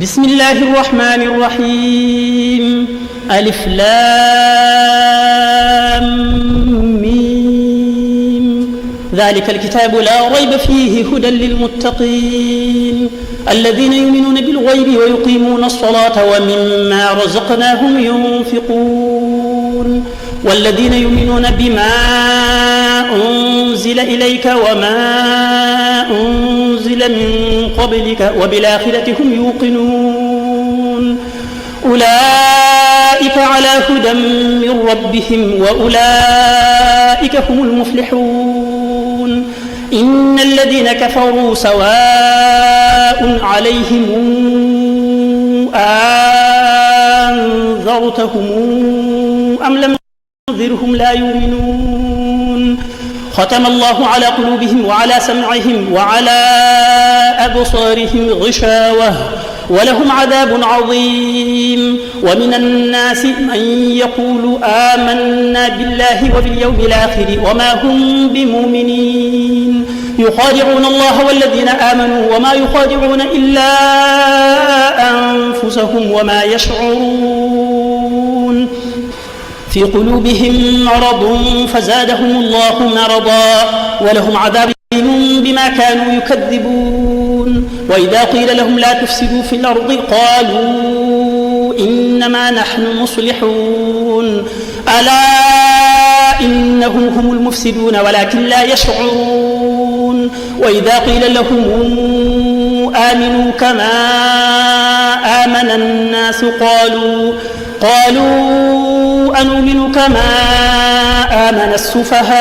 بسم الله الرحمن الرحيم. ألف لام ميم. ذلك الكتاب لا ريب فيه هدى للمتقين الذين يؤمنون بالغيب ويقيمون الصلاة ومما رزقناهم ينفقون والذين يؤمنون بما أنزل إليك وما أنزل من قبلك وبالآخرة هم يوقنون أولئك على هدى من ربهم وأولئك هم المفلحون. إن الذين كفروا سواء عليهم أنذرتهم أم لم تنذرهم لا يؤمنون. ختم الله على قلوبهم وعلى سمعهم وعلى أبصارهم غشاوة ولهم عذاب عظيم. ومن الناس من يقول آمنا بالله وباليوم الآخر وما هم بمؤمنين يخادعون الله والذين آمنوا وما يخادعون إلا أنفسهم وما يشعرون. في قلوبهم مرض فزادهم الله مرضا ولهم عذاب بما كانوا يكذبون. وإذا قيل لهم لا تفسدوا في الأرض قالوا إنما نحن مصلحون ألا إنهم هم المفسدون ولكن لا يشعرون. وإذا قيل لهم آمنوا كما آمن الناس قالوا أنؤمن كما آمن السفهاء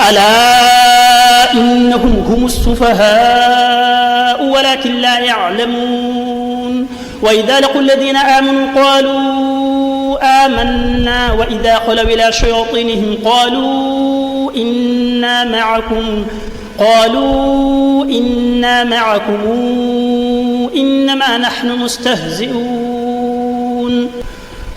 ألا إنهم هم السفهاء ولكن لا يعلمون. وإذا لقوا الذين آمنوا قالوا آمنا وإذا خلوا إلى شياطينهم قالوا إنا معكم إنما نحن مستهزئون.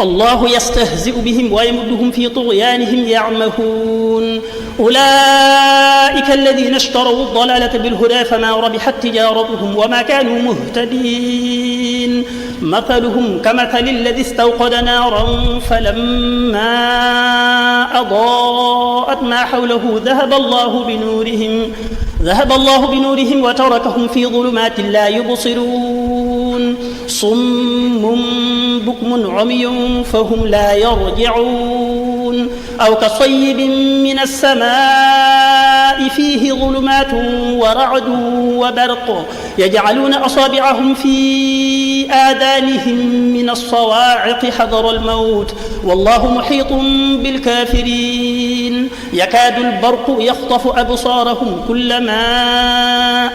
الله يستهزئ بهم ويمدهم في طغيانهم يعمهون. أولئك الذين اشتروا الضلالة بالهدى فما ربحت تجارتهم وما كانوا مهتدين. مثلهم كمثل الذي استوقد نارا فلما أضاءت ما حوله ذهب الله بنورهم وتركهم في ظلمات لا يبصرون. صم بكم عمي فهم لا يرجعون. أو كصيب من السماء فيه ظلمات ورعد وبرق يجعلون أصابعهم في آذانهم من الصواعق حذر الموت والله محيط بالكافرين. يكاد البرق يخطف أبصارهم كلما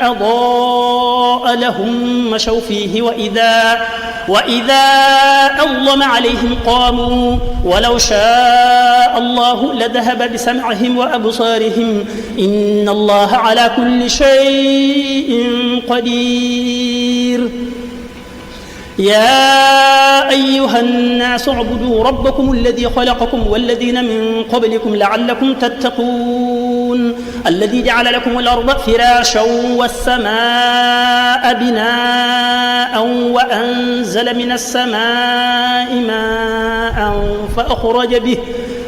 أضاء لهم مشوا فيه وإذا أظلم عليهم قاموا ولو شاء الله لذهب بسمعهم وأبصارهم إن الله على كل شيء قدير. يا أيها الناس اعبدوا ربكم الذي خلقكم والذين من قبلكم لعلكم تتقون الذي جعل لكم الأرض فراشا والسماء بناء وأنزل من السماء ماء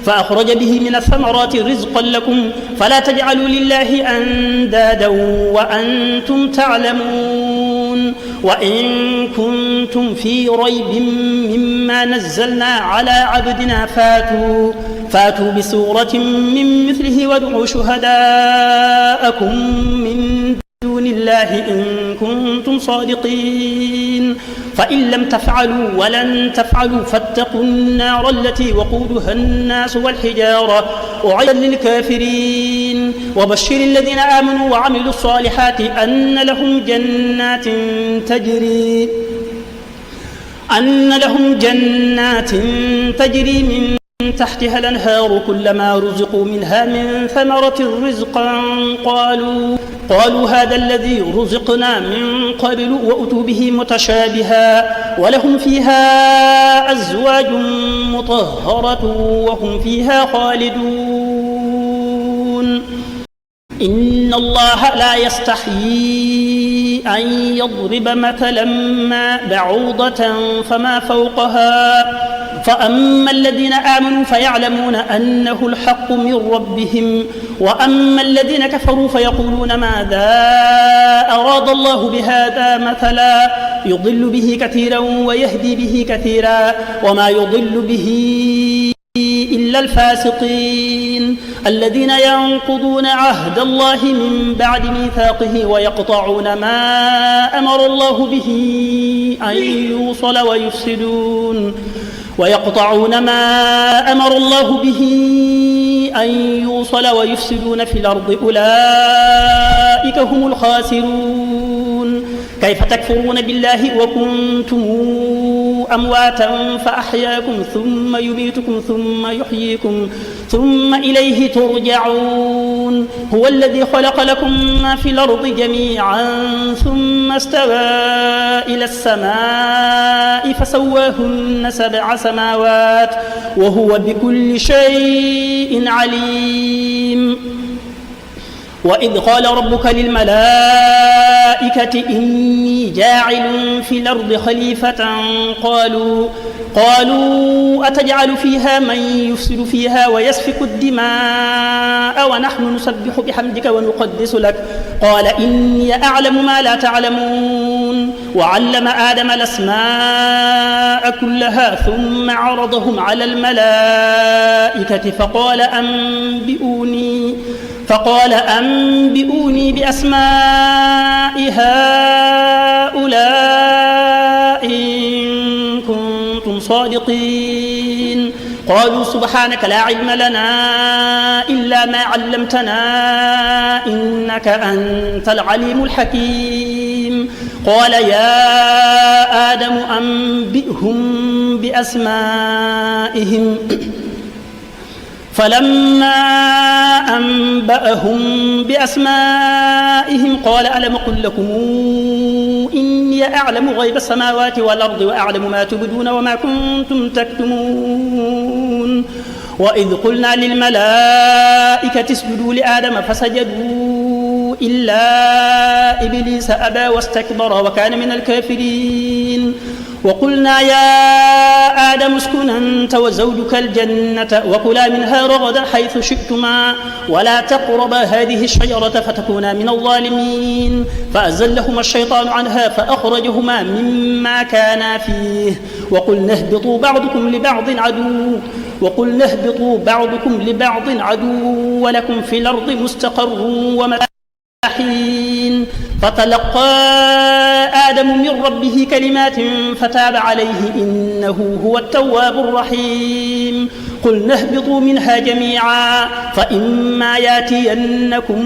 فأخرج به من الثمرات رزقا لكم فلا تجعلوا لله أندادا وأنتم تعلمون. وإن كنتم في ريب مما نزلنا على عبدنا فاتوا بسورة من مثله وادعوا شهداءكم من دون الله إن كنتم صادقين. فإن لم تفعلوا ولن تفعلوا فاتقوا النار التي وقودها الناس والحجارة أعدت للكافرين. وبشر الذين آمنوا وعملوا الصالحات أن لهم جنات تجري من تحتها الأنهار كلما رزقوا منها من ثمرة رزقا قالوا هذا الذي رزقنا من قبل وأتوا به متشابها ولهم فيها أزواج مطهرة وهم فيها خالدون. إن الله لا يستحيي أن يضرب مثلا ما بعوضة فما فوقها فأما الذين آمنوا فيعلمون أنه الحق من ربهم وأما الذين كفروا فيقولون ماذا أراد الله بهذا مثلا يضل به كثيرا ويهدي به كثيرا وما يضل به إلا الفاسقين الذين ينقضون عهد الله من بعد ميثاقه ويقطعون ما أمر الله به أن يوصل ويفسدون في الأرض أولئك هم الخاسرون كيف تكفرون بالله وكنتم أمواتا فأحياكم ثم يميتكم ثم يحييكم ثم إليه ترجعون هو الذي خلق لكم ما في الأرض جميعا ثم استوى إلى السماء فسواهن 7 سماوات وهو بكل شيء عليم وإذ قال ربك للملائكة إني جاعل في الأرض خليفة قالوا أتجعل فيها من يفسد فيها ويسفك الدماء ونحن نسبح بحمدك ونقدس لك قال إني أعلم ما لا تعلمون وعلم آدم الأسماء كلها ثم عرضهم على الملائكة فقال أنبئوني بأسماء هؤلاء إن كنتم صادقين قالوا سبحانك لا علم لنا إلا ما علمتنا إنك أنت العليم الحكيم قال يا آدم أنبئهم بأسمائهم فلما أنبأهم بأسمائهم قال ألم أقل لكم إني أعلم غيب السماوات والأرض وأعلم ما تبدون وما كنتم تكتمون وإذ قلنا للملائكة اسجدوا لآدم فسجدوا إلا إبليس أبى واستكبر وكان من الكافرين وقلنا يا آدم اسكن أنت وزوجك الجنة وكلا منها رغدا حيث شئتما ولا تقربا هذه الشجرة فتكونا من الظالمين فأزلهما الشيطان عنها فأخرجهما مما كانا فيه وقلنا اهبطوا بعضكم لبعض عدو ولكم في الأرض مستقر ومتاع حين فتلقى آدم من ربه كلمات فتاب عليه إنه هو التواب الرحيم قلنا اهبطوا منها جميعا فإما ياتينكم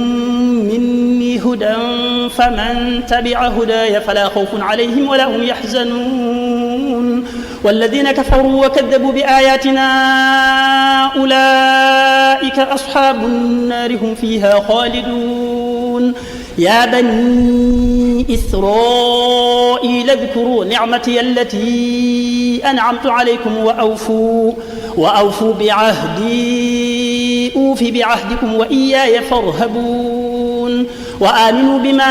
مني هدى فمن تبع هداي فلا خوف عليهم ولا هم يحزنون والذين كفروا وكذبوا بآياتنا أولئك أصحاب النار هم فيها خالدون يا بني إسرائيل اذكروا نعمتي التي أنعمت عليكم وأوفوا بعهدي أوف بعهدكم وإياي فارهبون وآمنوا بما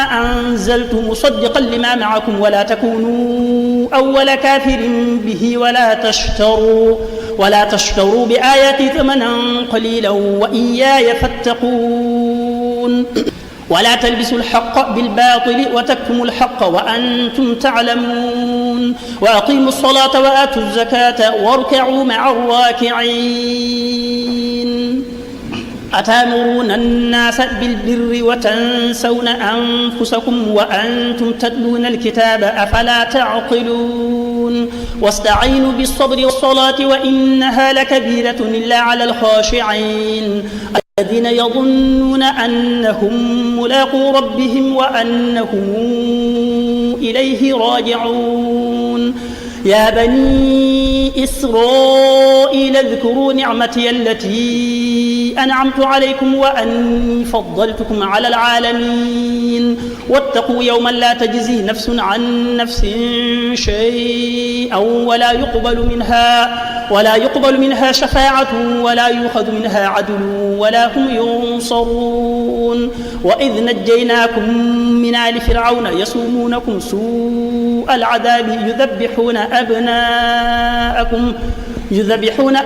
أنزلت مصدقا لما معكم ولا تكونوا أول كافر به ولا تشتروا بآياتي ثمنا قليلا وإياي فاتقون ولا تلبسوا الحق بالباطل وتكتموا الحق وأنتم تعلمون وأقيموا الصلاة وآتوا الزكاة واركعوا مع الراكعين أتأمرون الناس بالبر وتنسون أنفسكم وأنتم تتلون الكتاب أفلا تعقلون واستعينوا بالصبر والصلاة وإنها لكبيرة إلا على الخاشعين الذين يظنون أنهم ملاقو ربهم وأنهم إليه راجعون يا بني إسرائيل اذكروا نعمتي التي أنعمت عليكم وأني فضلتكم على العالمين واتقوا يوما لا تجزي نفس عن نفس شيئا ولا يقبل منها شفاعة ولا يؤخذ منها عدل ولا هم ينصرون وإذ نجيناكم من آل فرعون يسومونكم سوء العذاب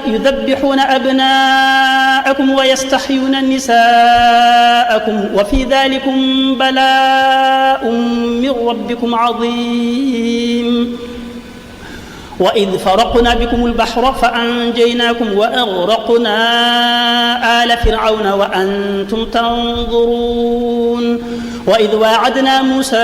يذبحون أبناءكم ويستحيون نساءكم وفي ذلكم بلاء من ربكم عظيم وإذ فرقنا بكم البحر فأنجيناكم وأغرقنا آل فرعون وأنتم تنظرون وإذ واعدنا موسى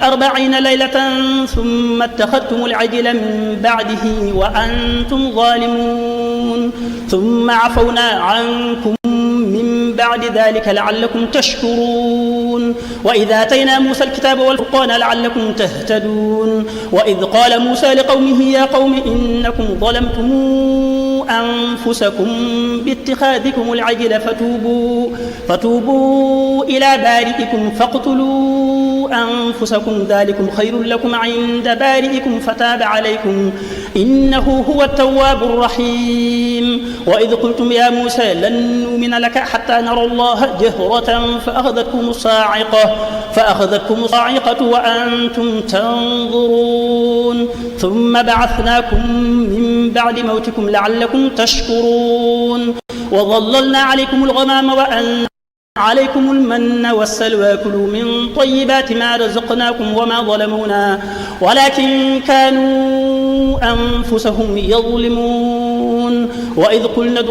40 ليلة ثم اتخذتم العجل من بعده وأنتم ظالمون ثم عفونا عنكم من بعد ذلك لعلكم تشكرون وإذ آتينا موسى الكتاب والفرقان لعلكم تهتدون وإذ قال موسى لقومه يا قوم إنكم ظلمتم أنفسكم باتخاذكم العجل فتوبوا إلى بارئكم فاقتلوا أنفسكم ذلكم خير لكم عند بارئكم فتاب عليكم إنه هو التواب الرحيم وإذ قلتم يا موسى لن نؤمن لك حتى نرى الله جهرة فأخذتكم الصاعقة وأنتم تنظرون ثم بعثناكم من بعد موتكم لعلكم تشكرون وظللنا عليكم الغمام وأن عليكم المن والسلوى كلوا من طيبات ما رزقناكم وما ظلمونا ولكن كانوا أنفسهم يظلمون وإذ قلنا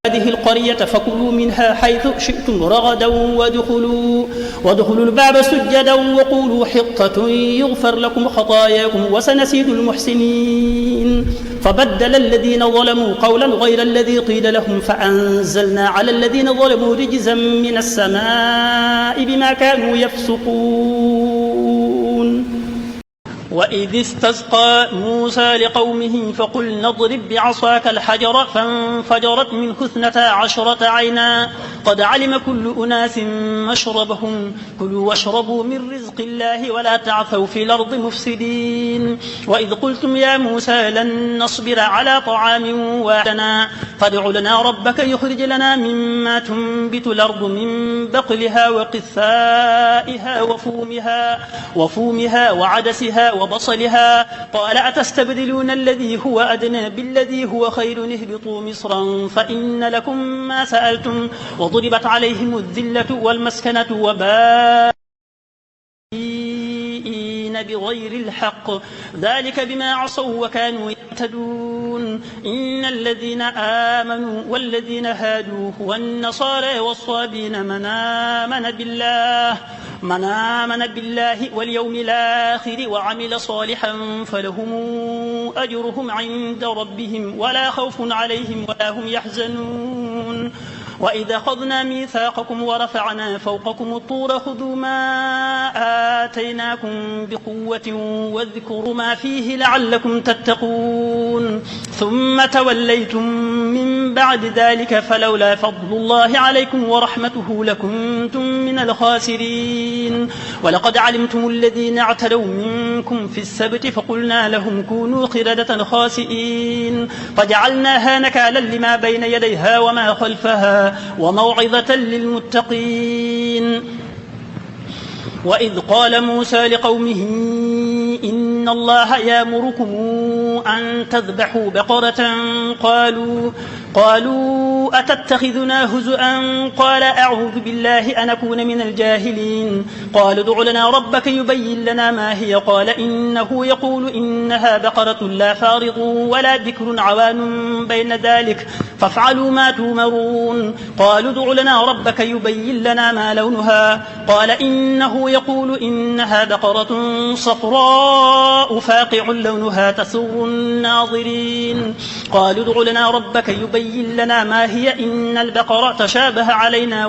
هذه القرية فكلوا منها حيث شئتم رغدا وادخلوا الباب سجدا وقولوا حطة يغفر لكم خطاياكم وسنزيد المحسنين فبدل الذين ظلموا قولا غير الذي قيل لهم فأنزلنا على الذين ظلموا رجزا من السماء بما كانوا يفسقون وإذ استسقى موسى لقومه فقلنا اضرب بعصاك الحجر فانفجرت منه 12 عينا قد علم كل أناس مشربهم كلوا واشربوا من رزق الله ولا تعثوا في الأرض مفسدين وإذ قلتم يا موسى لن نصبر على طعام واحد فادع لنا ربك يخرج لنا مما تنبت الأرض من بقلها وقثائها وفومها وعدسها وبصلها قال أتستبدلون الذي هو أدنى بالذي هو خير اهبطوا مصرا فإن لكم ما سألتم وضربت عليهم الذلة والمسكنة وباءوا بغير الحق ذلك بما عصوا وكانوا يعتدون إن الذين آمنوا والذين هادوا والنصارى والصابين من آمن بالله واليوم الآخر وعمل صالحا فلهم أجرهم عند ربهم ولا خوف عليهم ولا هم يحزنون وإذا أخذنا ميثاقكم ورفعنا فوقكم الطور خذوا ما آتيناكم بقوة واذكروا ما فيه لعلكم تتقون ثم توليتم من بعد ذلك فلولا فضل الله عليكم ورحمته لكنتم من الخاسرين ولقد علمتم الذين اعتدوا منكم في السبت فقلنا لهم كونوا قردة خاسئين فجعلناها نكالا لما بين يديها وما خلفها وموعظة للمتقين وإذ قال موسى لقومه إن الله يأمركم أن تذبحوا بقرة قالوا أتتخذنا هزؤا قال أعوذ بالله أن أكون من الجاهلين قال ادع لنا ربك يبين لنا ما هي قال إنه يقول إنها بقرة لا فارض ولا بكر عوان بين ذلك فافعلوا ما تؤمرون قالوا ادع لنا ربك يبين لنا ما لونها قال إنه يقول إنها بقرة صفراء فاقع لونها تسر الناظرين قالوا ادع لنا ربك يبين لنا ما هي إن البقرة تشابه علينا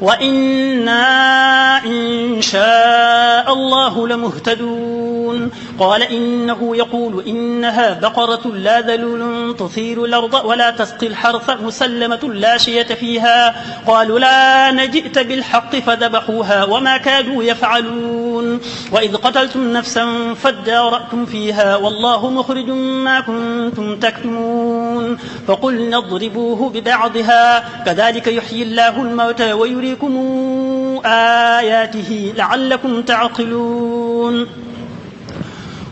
وإنا إن شاء الله لمهتدون تعملون قال إنه يقول إنها بقرة لا ذلول تثير الأرض ولا تسقي الحرث مسلمة لا شية فيها قالوا لا نجئت بالحق فذبحوها وما كادوا يفعلون وإذ قتلتم نفسا فادارأتم فيها والله مخرج ما كنتم تكتمون فقلنا اضربوه ببعضها كذلك يحيي الله الموتى ويريكم آياته لعلكم تعقلون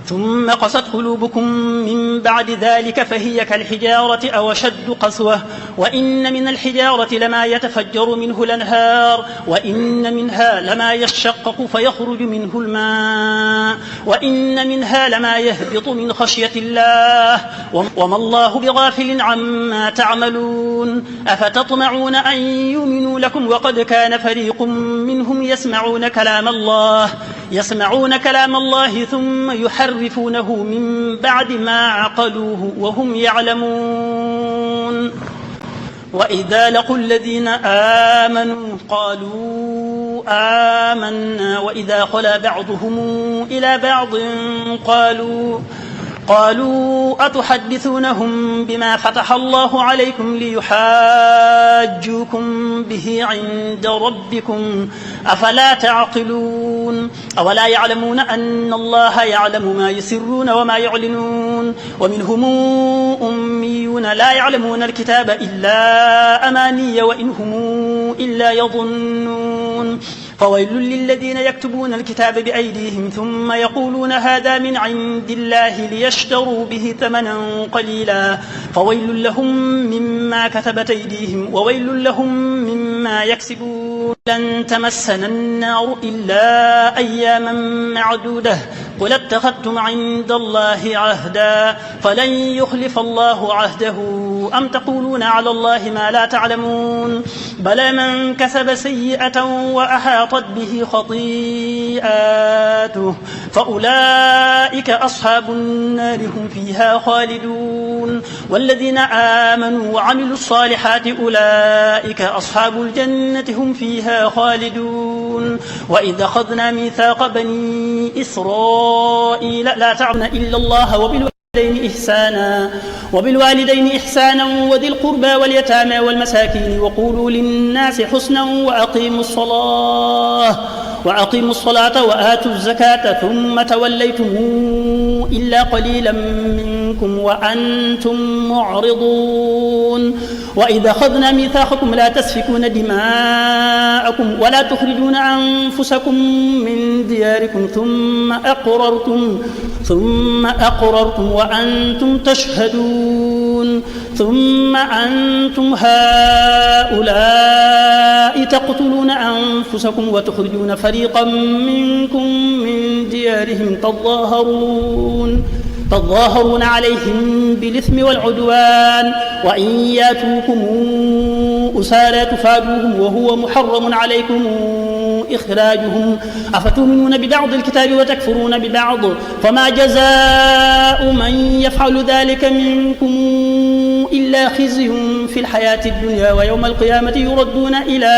ثم قست قلوبكم من بعد ذلك فهي كالحجارة أو أشد قسوة وإن من الحجارة لما يتفجر منه الأنهار وإن منها لما يشقق فيخرج منه الماء وإن منها لما يهبط من خشية الله وما الله بغافل عما تعملون أفتطمعون أن يؤمنوا لكم وقد كان فريق منهم يسمعون كلام الله ثم يحرفونه من بعد ما عقلوه وهم يعلمون وإذا لقوا الذين آمنوا قالوا آمنا وإذا خلا بعضهم إلى بعض قالوا أتحدثونهم بما فتح الله عليكم ليحاجوكم به عند ربكم أفلا تعقلون أولا يعلمون أن الله يعلم ما يسرون وما يعلنون ومنهم أميون لا يعلمون الكتاب إلا أماني وإن هم إلا يظنون فويل للذين يكتبون الكتاب بأيديهم ثم يقولون هذا من عند الله ليشتروا به ثمنا قليلا فويل لهم مما كتبت أيديهم وويل لهم مما يكسبون لن تمسنا النار إلا أياما معدودة قل اتخذتم عند الله عهدا فلن يخلف الله عهده أم تقولون على الله ما لا تعلمون بلى من كسب سيئة وأحاطت به خطيئاته فأولئك أصحاب النار هم فيها خالدون والذين آمنوا وعملوا الصالحات أولئك أصحاب الجنة هم فيها خالدون وإذا أخذنا ميثاق بني إسرائيل لا تعبدون إلا الله وبالوالدين إحسانا وذي القربى واليتامى والمساكين وقولوا للناس حسنا وأقيموا الصلاة وآتوا الزكاة ثم توليتم إلا قليلا منكم وأنتم معرضون وإذا أخذنا ميثاقكم لا تسفكون دماءكم ولا تخرجون أنفسكم من دياركم ثم أقررتم وأنتم تشهدون ثم أنتم هؤلاء تقتلون أنفسكم وتخرجون فريقا منكم من ديارهم تظاهرون عليهم بالإثم والعدوان وإن ياتوكم أسارى تفادوهم وهو محرم عليكم إخراجهم أفتؤمنون ببعض الكتاب وتكفرون ببعض فما جزاء من يفعل ذلك منكم إلا خزي في الحياة الدنيا ويوم القيامة يردون إلى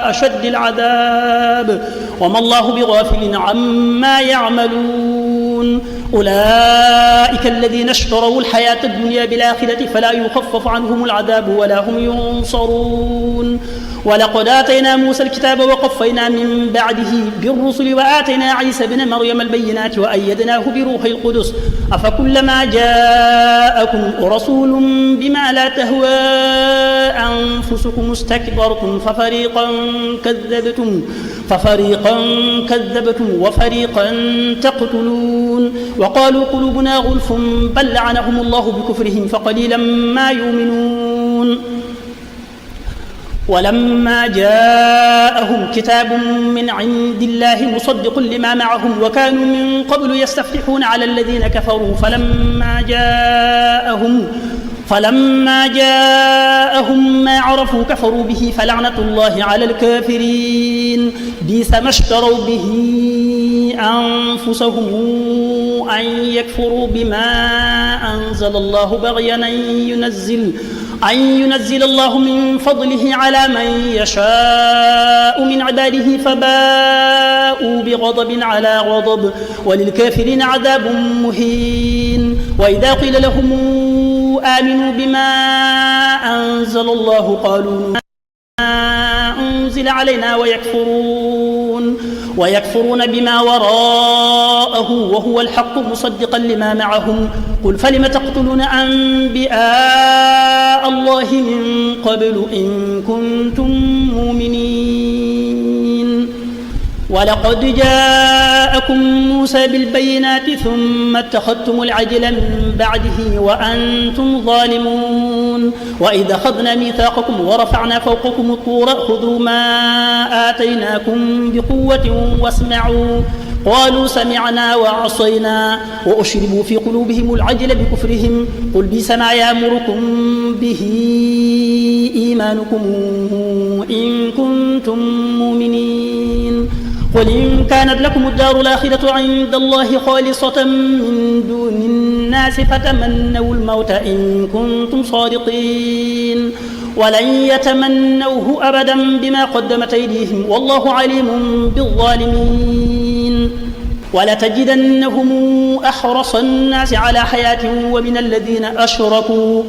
أشد العذاب وما الله بغافل عما يعملون أولئك الذين اشتروا الحياة الدنيا بالآخرة فلا يخفف عنهم العذاب ولا هم ينصرون ولقد آتينا موسى الكتاب وقفينا من بعده بالرسل وآتينا عيسى بن مريم البينات وأيدناه بروح القدس أفكلما جاءكم رسول بما لا تهوى أنفسكم استكبرتم ففريقا كذبتم وفريقا تقتلون وقالوا قلوبنا غلف بل لعنهم الله بكفرهم فقليلا ما يؤمنون ولما جاءهم كتاب من عند الله مصدق لما معهم وكانوا من قبل يستفتحون على الذين كفروا فلما جاءهم ما عرفوا كفروا به فلعنة الله على الكافرين بئس ما اشتروا به أنفسهم أن يكفروا بما أنزل الله بغيا أن ينزل الله من فضله على من يشاء من عباده فباءوا غضب على غضب وللكافرين عذاب مهين. وإذا قيل لهم آمنوا بما أنزل الله قالوا أنزل علينا ويكفرون بما وراءه وهو الحق مصدقا لما معهم. قل فلم تقتلون أنبياء الله من قبل إن كنتم مؤمنين. ولقد جاءكم موسى بالبينات ثم اتخذتم العجل من بعده وأنتم ظالمون. وإذا أخذنا ميثاقكم ورفعنا فوقكم الطور خذوا ما آتيناكم بقوة واسمعوا قالوا سمعنا وعصينا وأشربوا في قلوبهم العجل بكفرهم. قل بئس ما يأمركم به إيمانكم إن كنتم مؤمنين. قل إن كانت لكم الدار الآخرة عند الله خالصة من دون الناس فتمنوا الموت إن كنتم صادقين ولن يتمنوه أبدا بما قدمت أيديهم والله عليم بالظالمين. ولتجدنهم أحرص الناس على حياة ومن الذين أشركوا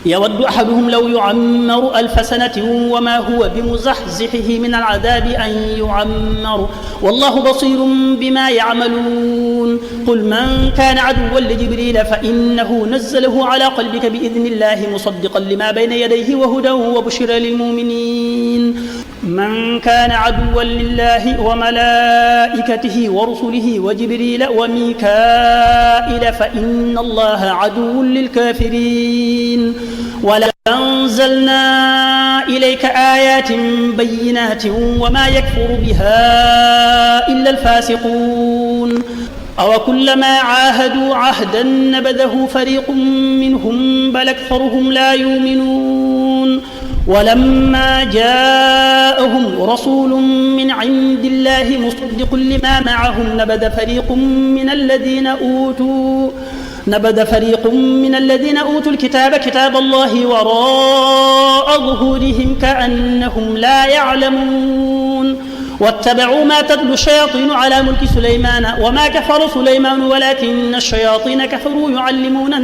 يود أحدهم لو يعمر 1000 سنة وما هو بمزحزحه من العذاب أن يعمر والله بصير بما يعملون. قل من كان عدوا لجبريل فإنه نزله على قلبك بإذن الله مصدقا لما بين يديه وهدى وبشرى للمؤمنين. من كان عدوا لله وملائكته ورسله وجبريل وميكائيل فإن الله عدو للكافرين. ولأنزلنا إليك آيات بينات وما يكفر بها إلا الفاسقون. أو كلما عاهدوا عهدا نبذه فريق منهم بل أكثرهم لا يؤمنون. ولما جاءهم رسول من عند الله مصدق لما معهم نبذ فريق من الذين أوتوا الكتاب كتاب الله وراء ظهورهم كأنهم لا يعلمون. واتبعوا ما تتلو الشياطين على ملك سليمان وما كفر سليمان ولكن الشياطين كفروا يعلمون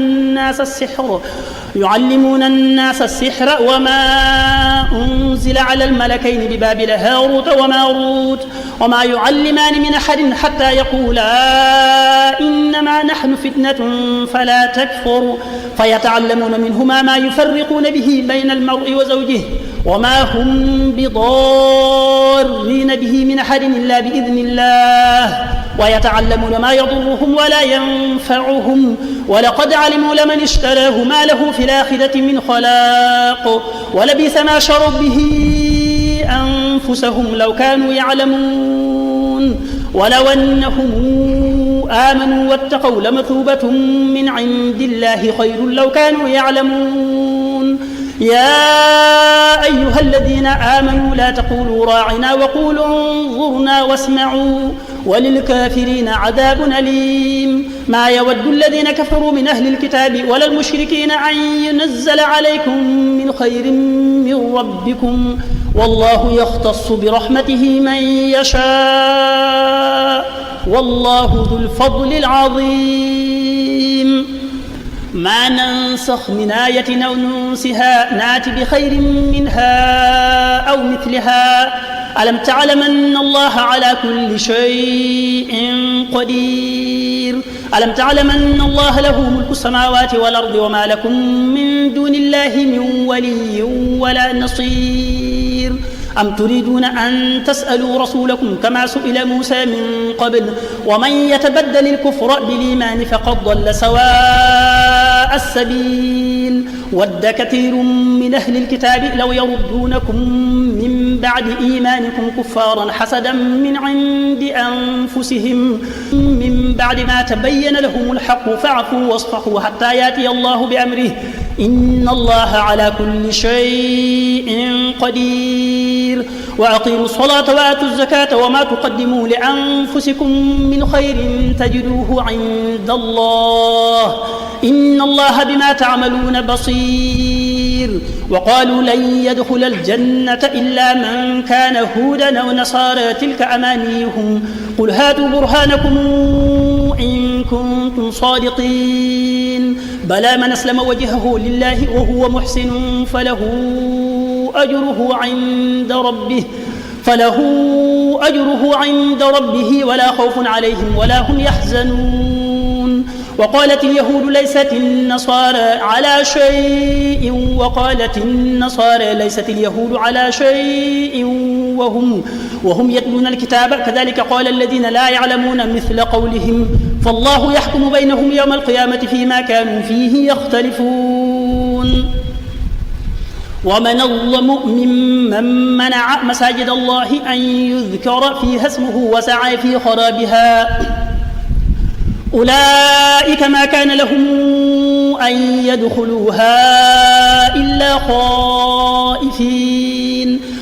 الناس السحر وما أنزل على الملكين ببابل هاروت وماروت وما يعلمان من أحد حتى يقولا إنما نحن فتنة فلا تكفر فيتعلمون منهما ما يفرقون به بين المرء وزوجه وما هم بضارين به من أحد إلا بإذن الله ويتعلمون ما يضرهم ولا ينفعهم ولقد علموا لمن اشتراه ما له في الآخرة من خلاق ولبئس ما شروا به أنفسهم لو كانوا يعلمون. ولو أنهم آمنوا واتقوا لمثوبة من عند الله خير لو كانوا يعلمون. يا أيها الذين آمنوا لا تقولوا راعنا وقولوا انظرنا واسمعوا وللكافرين عذاب أليم. ما يود الذين كفروا من أهل الكتاب ولا المشركين أن ينزل عليكم من خير من ربكم والله يختص برحمته من يشاء والله ذو الفضل العظيم. ما ننسخ من آية أو ننسها نات بخير منها أو مثلها ألم تعلم أن الله على كل شيء قدير. ألم تعلم أن الله له ملك السماوات والأرض وما لكم من دون الله من ولي ولا نصير. أم تريدون أن تسألوا رسولكم كما سئل موسى من قبل ومن يتبدل الكفر بالإيمان فقد ضل سواء السبيل. ود كثير من أهل الكتاب لو يردونكم من بعد إيمانكم كفارا حسدا من عند أنفسهم من بعد ما تبين لهم الحق فاعفوا واصفحوا حتى يأتي الله بأمره إن الله على كل شيء قدير. وأقيموا الصلاة وآتوا الزكاة وما تقدموا لأنفسكم من خير تجدوه عند الله إن الله بما تعملون بصير. وقالوا لن يدخل الجنة إلا من كان هودا أو نصارى تلك أمانيهم قل هاتوا برهانكم إن كنتم صادقين بلى من أسلم وجهه لله وهو محسن فله أجره عند ربه ولا خوف عليهم ولا هم يحزنون وقالت اليهود ليست النصارى على شيء وقالت النصارى ليست اليهود على شيء وهم يتلون الكتاب كذلك قال الذين لا يعلمون مثل قولهم فالله يحكم بينهم يوم القيامة فيما كانوا فيه يختلفون ومن أظلم ممن منع مساجد الله أن يذكر فيها اسمه وسعى في خرابها أولئك ما كان لهم أن يدخلوها إلا خائفين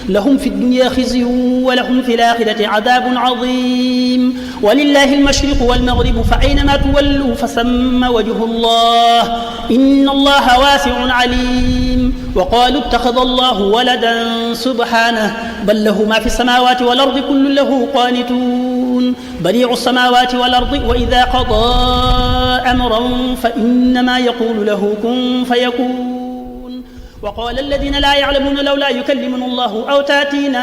لهم في الدنيا خزي ولهم في الآخرة عذاب عظيم ولله المشرق والمغرب فأينما تولوا فثم وجه الله إن الله واسع عليم وقالوا اتخذ الله ولدا سبحانه بل له ما في السماوات والأرض كل له قانتون بديع السماوات والأرض وإذا قضى أمرا فإنما يقول له كن فيكون وقال الذين لا يعلمون لولا يكلمنا الله أو تأتينا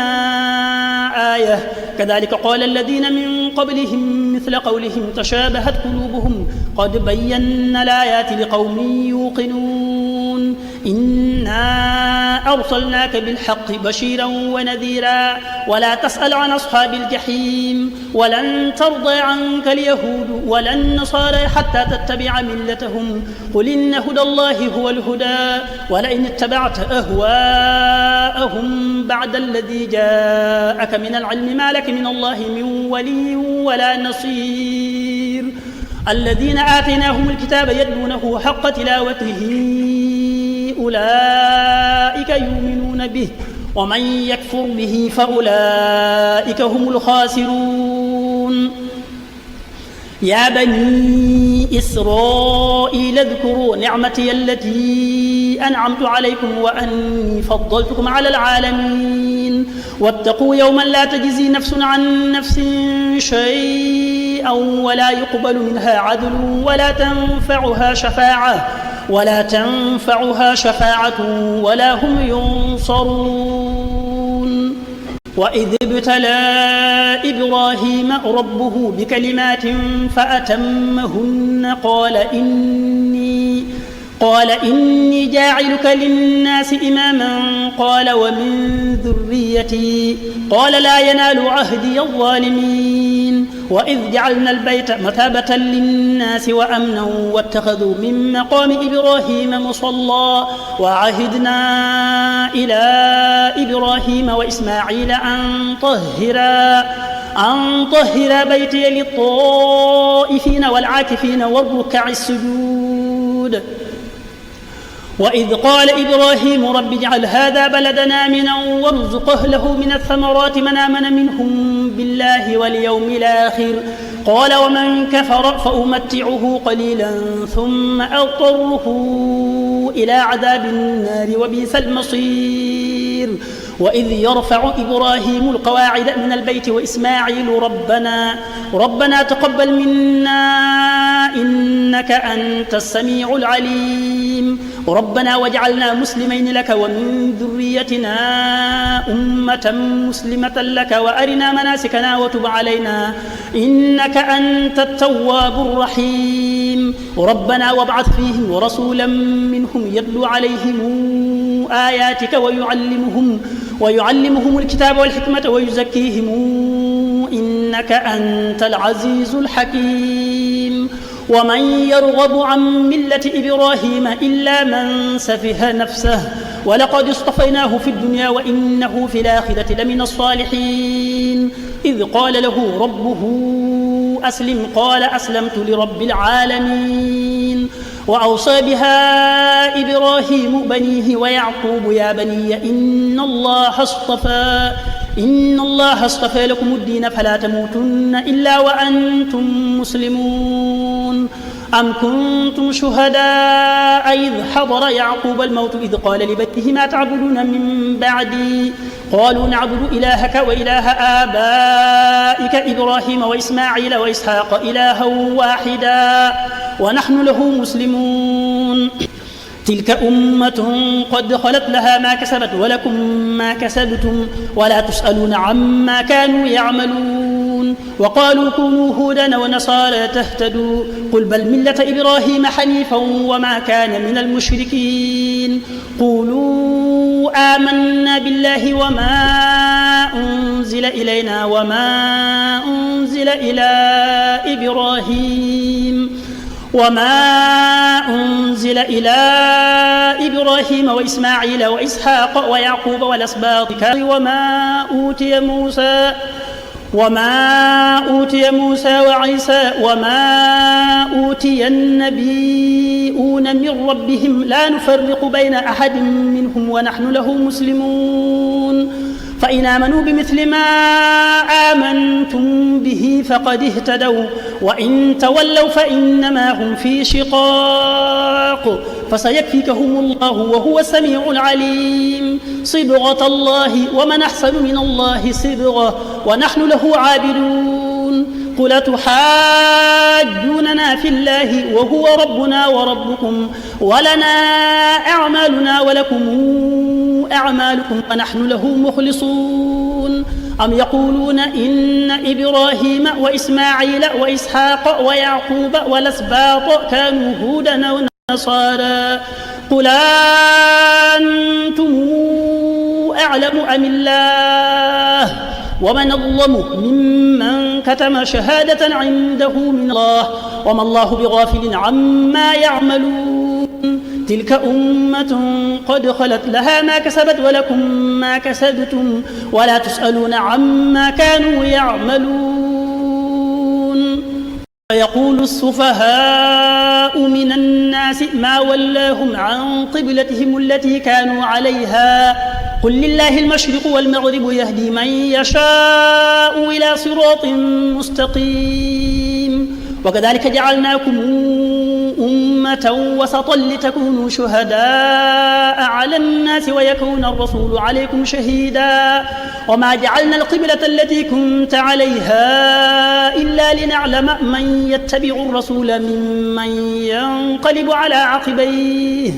آية كذلك قال الذين من قبلهم مثل قولهم تشابهت قلوبهم قد بينا الآيات لقوم يوقنون إنا أرسلناك بالحق بشيرا ونذيرا ولا تسأل عن أصحاب الجحيم ولن ترضى عنك اليهود ولا النصارى حتى تتبع ملتهم قل إن هدى الله هو الهدى ولئن اتبعت أهواءهم بعد الذي جاءك من العلم ما لك من الله من ولي ولا نصير الذين آتيناهم الكتاب يتلونه حق تلاوته أولئك يؤمنون به ومن يكفر به فأولئك هم الخاسرون يا بني إسرائيل اذكروا نعمتي التي أنعمت عليكم وأني فضلتكم على العالمين واتقوا يوما لا تجزي نفس عن نفس شيئا ولا يقبل منها عدل ولا تنفعها شفاعة ولا هم ينصرون وإذ ابتلى إبراهيم ربه بكلمات فأتمهن قال إني جاعلك للناس إماما قال ومن ذريتي قال لا ينال عهدي الظالمين وإذ جعلنا البيت مثابة للناس وأمنا واتخذوا من مقام إبراهيم مصلى وعهدنا إلى إبراهيم وإسماعيل أن طهر بيتي للطائفين والعاكفين والركع السجود وإذ قال إبراهيم رب اجعل هذا بلدنا آمنا وارزق أهله من الثمرات من آمن منهم بالله واليوم الآخر قال ومن كفر فأمتعه قليلا ثم أضطره إلى عذاب النار وبئس المصير وإذ يرفع إبراهيم القواعد من البيت وإسماعيل ربنا تقبل منا إنك أنت السميع العليم ربنا واجعلنا مسلمين لك ومن ذريتنا أمة مسلمة لك وأرنا مناسكنا وتب علينا إنك أنت التواب الرحيم ربنا وابعث فيهم رسولا منهم يتلو عليهم آياتك ويعلمهم الكتاب والحكمة ويزكيهم إنك أنت العزيز الحكيم ومن يرغب عن ملة إبراهيم إلا من سفه نفسه ولقد اصطفيناه في الدنيا وإنه في الآخرة لمن الصالحين إذ قال له ربه أسلم قال أسلمت لرب العالمين وأوصى بها إبراهيم بنيه ويعقوب يا بني إن الله اصطفى لكم الدين فلا تموتن إلا وأنتم مسلمون أم كنتم شهداء إذ حضر يعقوب الموت إذ قال لبنيه ما تعبدون من بعدي قالوا نعبد إلهك وإله آبائك إبراهيم وإسماعيل وإسحاق إلها واحدا ونحن له مسلمون تلك أمة قد خلت لها ما كسبت ولكم ما كسبتم ولا تسألون عما كانوا يعملون وقالوا كونوا هودا ونصارى تهتدوا قل بل ملة إبراهيم حنيفا وما كان من المشركين قولوا آمنا بالله وما أنزل إلينا وما أنزل إلى إبراهيم وإسماعيل وإسحاق ويعقوب والأسباط وما أوتي موسى وعيسى وما أوتي النبيون من ربهم لا نفرق بين أحد منهم ونحن له مسلمون فإن آمنوا بمثل ما آمنتم به فقد اهتدوا وإن تولوا فإنما هم في شقاق فسيكفيكهم الله وهو السميع العليم صبغة الله ومن أحسن من الله صبغة ونحن له عابدون قل تحاجوننا في الله وهو ربنا وربكم ولنا أعمالنا ولكم أعمالكم ونحن له مخلصون أم يقولون إن إبراهيم وإسماعيل وإسحاق ويعقوب والأسباط كانوا هودا ونصارى قل أنتم أعلم أم الله ومن أظلم ممن كتم شهادة عنده من الله وما الله بغافل عما يعملون تلك أمة قد خلت لها ما كسبت ولكم ما كسبتم ولا تسألون عما كانوا يعملون يقول السفهاء من الناس ما ولاهم عن قبلتهم التي كانوا عليها قل لله المشرق والمغرب يهدي من يشاء إلى صراط مستقيم وكذلك جعلناكم أمة وسطا لتكونوا شهداء على الناس ويكون الرسول عليكم شهيدا وما جعلنا القبلة التي كنت عليها إلا لنعلم من يتبع الرسول ممن ينقلب على عقبيه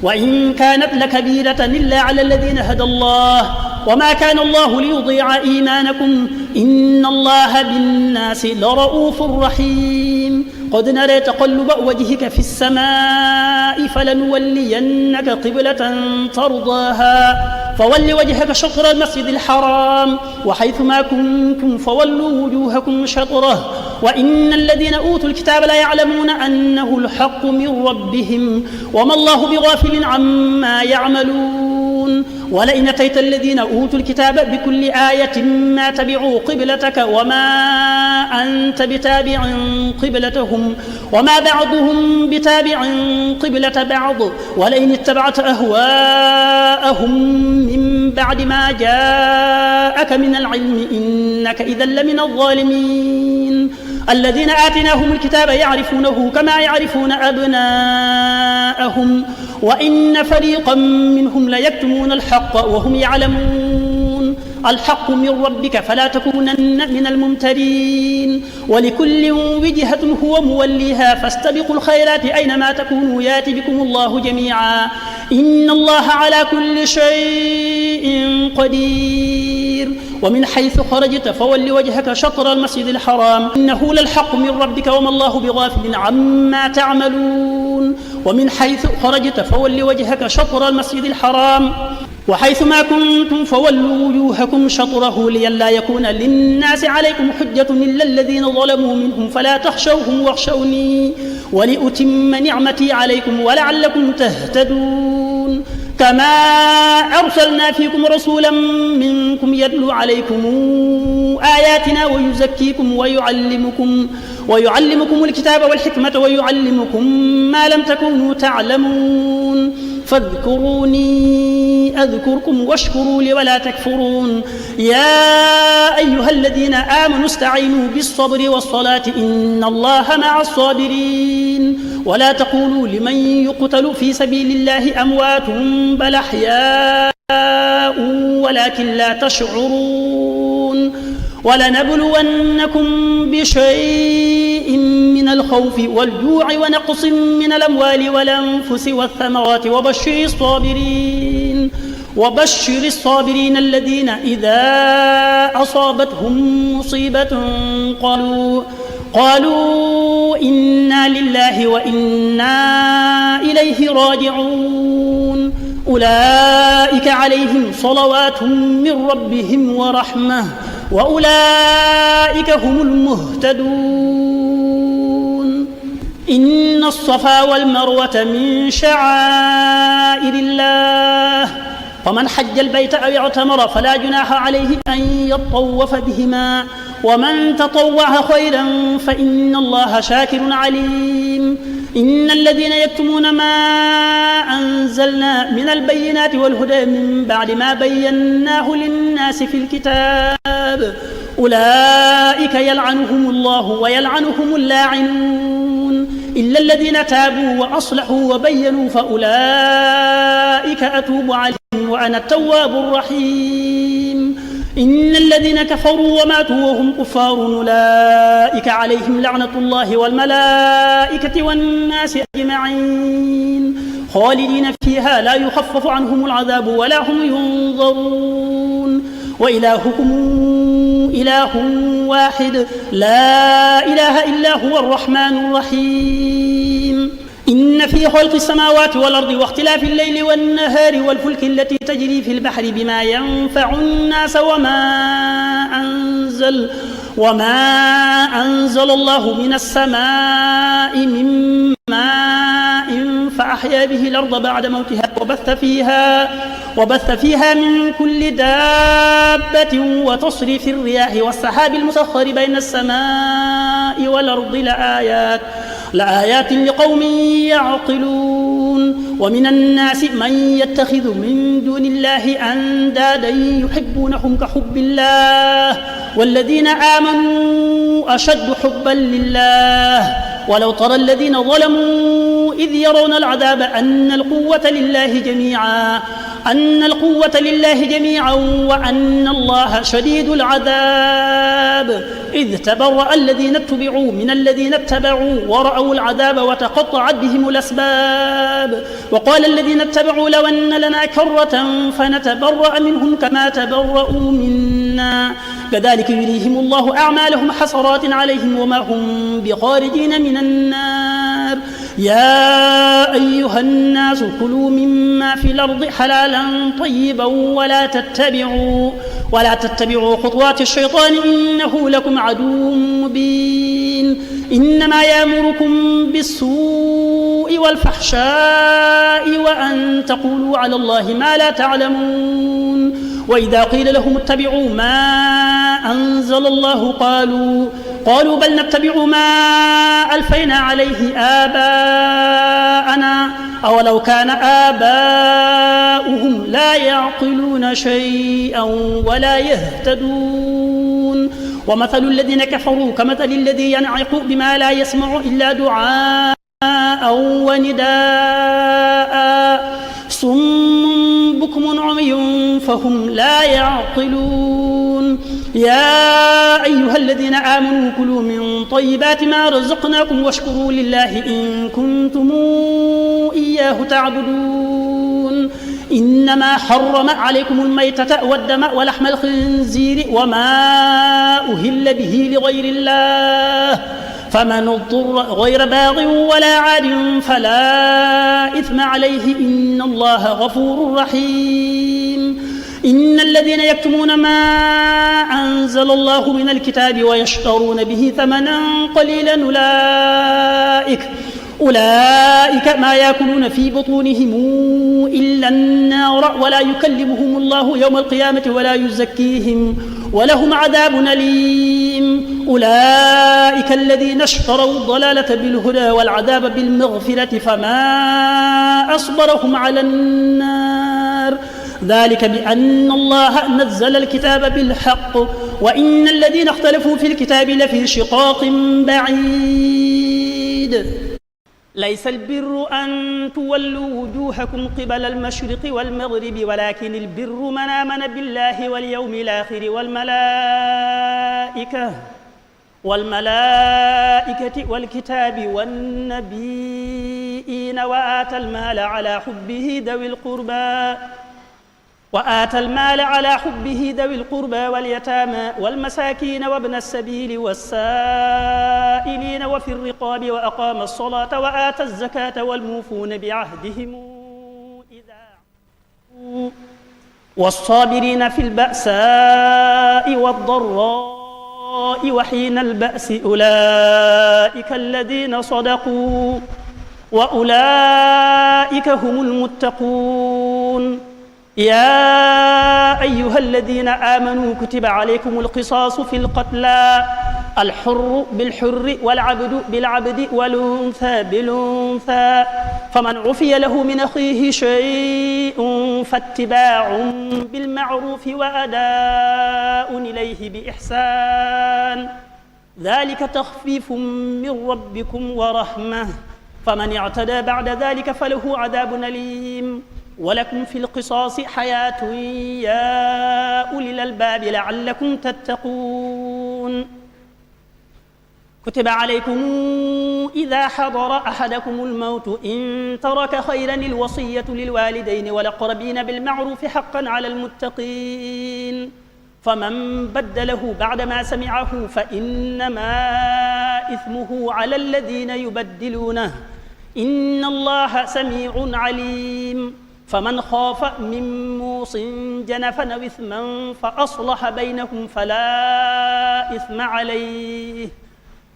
وإن كانت لكبيرة إلا على الذين هدى الله وما كان الله ليضيع إيمانكم إن الله بالناس لرؤوف رحيم قد نرى تقلب وجهك في السماء فلنولينك قبلة ترضاها فول وجهك شطر المسجد الحرام وحيث ما كنتم فولوا وجوهكم شطره وإن الذين أوتوا الكتاب لا يعلمون أنه الحق من ربهم وما الله بغافل عما يعملون ولئن أتيت الذين أوتوا الكتاب بكل آية ما تبعوا قبلتك وما أنت بتابع قبلتهم وما بعضهم بتابع قبلة بعض ولئن اتبعت أهواءهم من بعد ما جاءك من العلم إنك إذا لمن الظالمين الذين آتيناهم الكتاب يعرفونه كما يعرفون أبناءهم وإن فريقا منهم ليكتمون الحق وهم يعلمون الحق من ربك فلا تكونن من الممترين ولكل وجهة هو موليها فاستبقوا الخيرات أينما تكونوا يأت بكم الله جميعا إن الله على كل شيء قدير ومن حيث خرجت فول وجهك شطر المسجد الحرام إنه للحق من ربك وما الله بغافل عما تعملون ومن حيث خرجت فول وجهك شطر المسجد الحرام وحيث ما كنتم فولوا وجوهكم شطره لئلا يكون للناس عليكم حجة إلا الذين ظلموا منهم فلا تخشوهم واخشوني ولأتم نعمتي عليكم ولعلكم تهتدون كما أرسلنا فيكم رسولا منكم يتلو عليكم آياتنا ويزكيكم ويعلمكم الكتاب والحكمة ويعلمكم ما لم تكونوا تعلمون فاذكروني أذكركم واشكروا لي ولا تكفرون. يا أيها الذين آمنوا استعينوا بالصبر والصلاة إن الله مع الصابرين. ولا تقولوا لمن يقتل في سبيل الله أموات بل أحياء ولكن لا تشعرون. ولنبلونكم بشيء من الخوف والجوع ونقص من الأموال والأنفس والثمرات وبشر الصابرين الذين إذا أصابتهم مصيبة قالوا إنا لله وإنا إليه راجعون. أولئك عليهم صلوات من ربهم ورحمة وأولئك هم المهتدون. إن الصفا والمروة من شعائر الله فمن حج البيت أو اعتمر فلا جناح عليه أن يطوف بهما ومن تطوع خيرا فإن الله شاكر عليم. إن الذين يكتمون ما أنزلنا من البينات والهدى من بعد ما بيناه للناس في الكتاب أولئك يلعنهم الله ويلعنهم اللاعنون إلا الذين تابوا وأصلحوا وبينوا فأولئك أتوب عليهم وأنا التواب الرحيم. إن الذين كفروا وماتوا وهم كفار أولئك عليهم لعنة الله والملائكة والناس أجمعين خالدين فيها لا يخفف عنهم العذاب ولا هم ينظرون. وإلهكم إله واحد لا إله إلا هو الرحمن الرحيم. إن في خلق السماوات والأرض واختلاف الليل والنهار والفلك التي تجري في البحر بما ينفع الناس وما أنزل الله من السماء من ماء فأحيا به الأرض بعد موتها وبث فيها من كل دابة وتصريف الرياح والسحاب المسخر بين السماء والأرض لآيات لقوم يعقلون. ومن الناس من يتخذ من دون الله أندادا يحبونهم كحب الله والذين آمنوا أشد حبا لله. ولو ترى الذين ظلموا إذ يرون العذاب أن القوة لله جميعا وأن الله شديد العذاب إذ تبرأ الذين اتبعوا من الذين اتبعوا ورأوا العذاب وتقطعت بهم الأسباب. وقال الذين اتبعوا لو أن لنا كرة فنتبرأ منهم كما تبرأوا منا كذلك يريهم الله أعمالهم حسرات عليهم وما هم بخارجين من النار. يا أيها الناس كلوا مما في الأرض حلالا طيبا ولا تتبعوا خطوات الشيطان إنه لكم عدو مبين. إنما يأمركم بالسوء والفحشاء وأن تقولوا على الله ما لا تعلمون. وإذا قيل لهم اتبعوا ما أنزل الله قالوا بل نتبع ما ألفينا عليه آباءنا أولو كان آباؤهم لا يعقلون شيئا ولا يهتدون. ومثل الذين كفروا كمثل الذي ينعق بما لا يسمع إلا دعاء ونداء صم بكم عمي فهم لا يعقلون. يا أيها الذين آمنوا كلوا من طيبات ما رزقناكم واشكروا لله إن كنتم إياه تعبدون. إنما حرم عليكم الميتة والدم ولحم الخنزير وما أهل به لغير الله فمن اضطر غير باغ ولا عاد فلا إثم عليه إن الله غفور رحيم. إن الذين يكتمون ما أنزل الله من الكتاب ويشترون به ثمنا قليلا أولئك ما يأكلون في بطونهم إلا النار ولا يكلمهم الله يوم القيامة ولا يزكيهم ولهم عذاب أليم. أولئك الذين اشتروا الضلالة بالهدى والعذاب بالمغفرة فما أصبرهم على النار ذلك بأن الله نزل الكتاب بالحق وإن الذين اختلفوا في الكتاب لفي شقاق بعيد. ليس البر أن تولوا وجوهكم قبل المشرق والمغرب ولكن البر من آمن بالله واليوم الآخر والملائكة والكتاب والنبيين وآتى المال على حبه ذوي القربى واليتامى والمساكين وابن السبيل والسائلين وفي الرقاب وأقام الصلاة وآتى الزكاة والموفون بعهدهم والصابرين في البأساء والضراء وحين البأس أولئك الذين صدقوا وأولئك هم المتقون. يا أيها الذين آمنوا كتب عليكم القصاص في القتلى الحر بالحر والعبد بالعبد والأنثى بالأنثى فمن عفي له من أخيه شيء فاتباع بالمعروف وأداء إليه بإحسان ذلك تخفيف من ربكم ورحمة فمن اعتدى بعد ذلك فله عذاب أليم. ولكم في القصاص حياة يا أولي الألباب لعلكم تتقون. كتب عليكم إذا حضر أحدكم الموت إن ترك خيرا الوصية للوالدين والأقربين بالمعروف حقا على المتقين فمن بدله بعدما سمعه فإنما إثمه على الذين يبدلونه إن الله سميع عليم. فمن خاف من موص جنفا أو إثما فأصلح بينهم فلا إثم عليه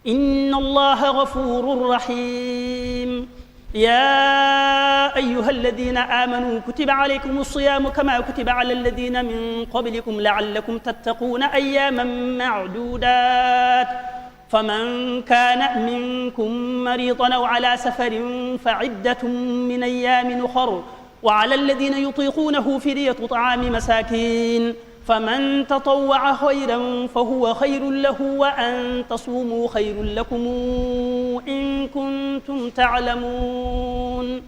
إن الله غفور رحيم. يا أيها الذين آمنوا كتب عليكم الصيام كما كتب على الذين من قبلكم لعلكم تتقون أياما معدودات فمن كان منكم مريضا أو على سفر فعدة من أيام أخر وعلى الذين يطيقونه فدية طعام مساكين فمن تطوع خيرا فهو خير له وأن تصوموا خير لكم إن كنتم تعلمون.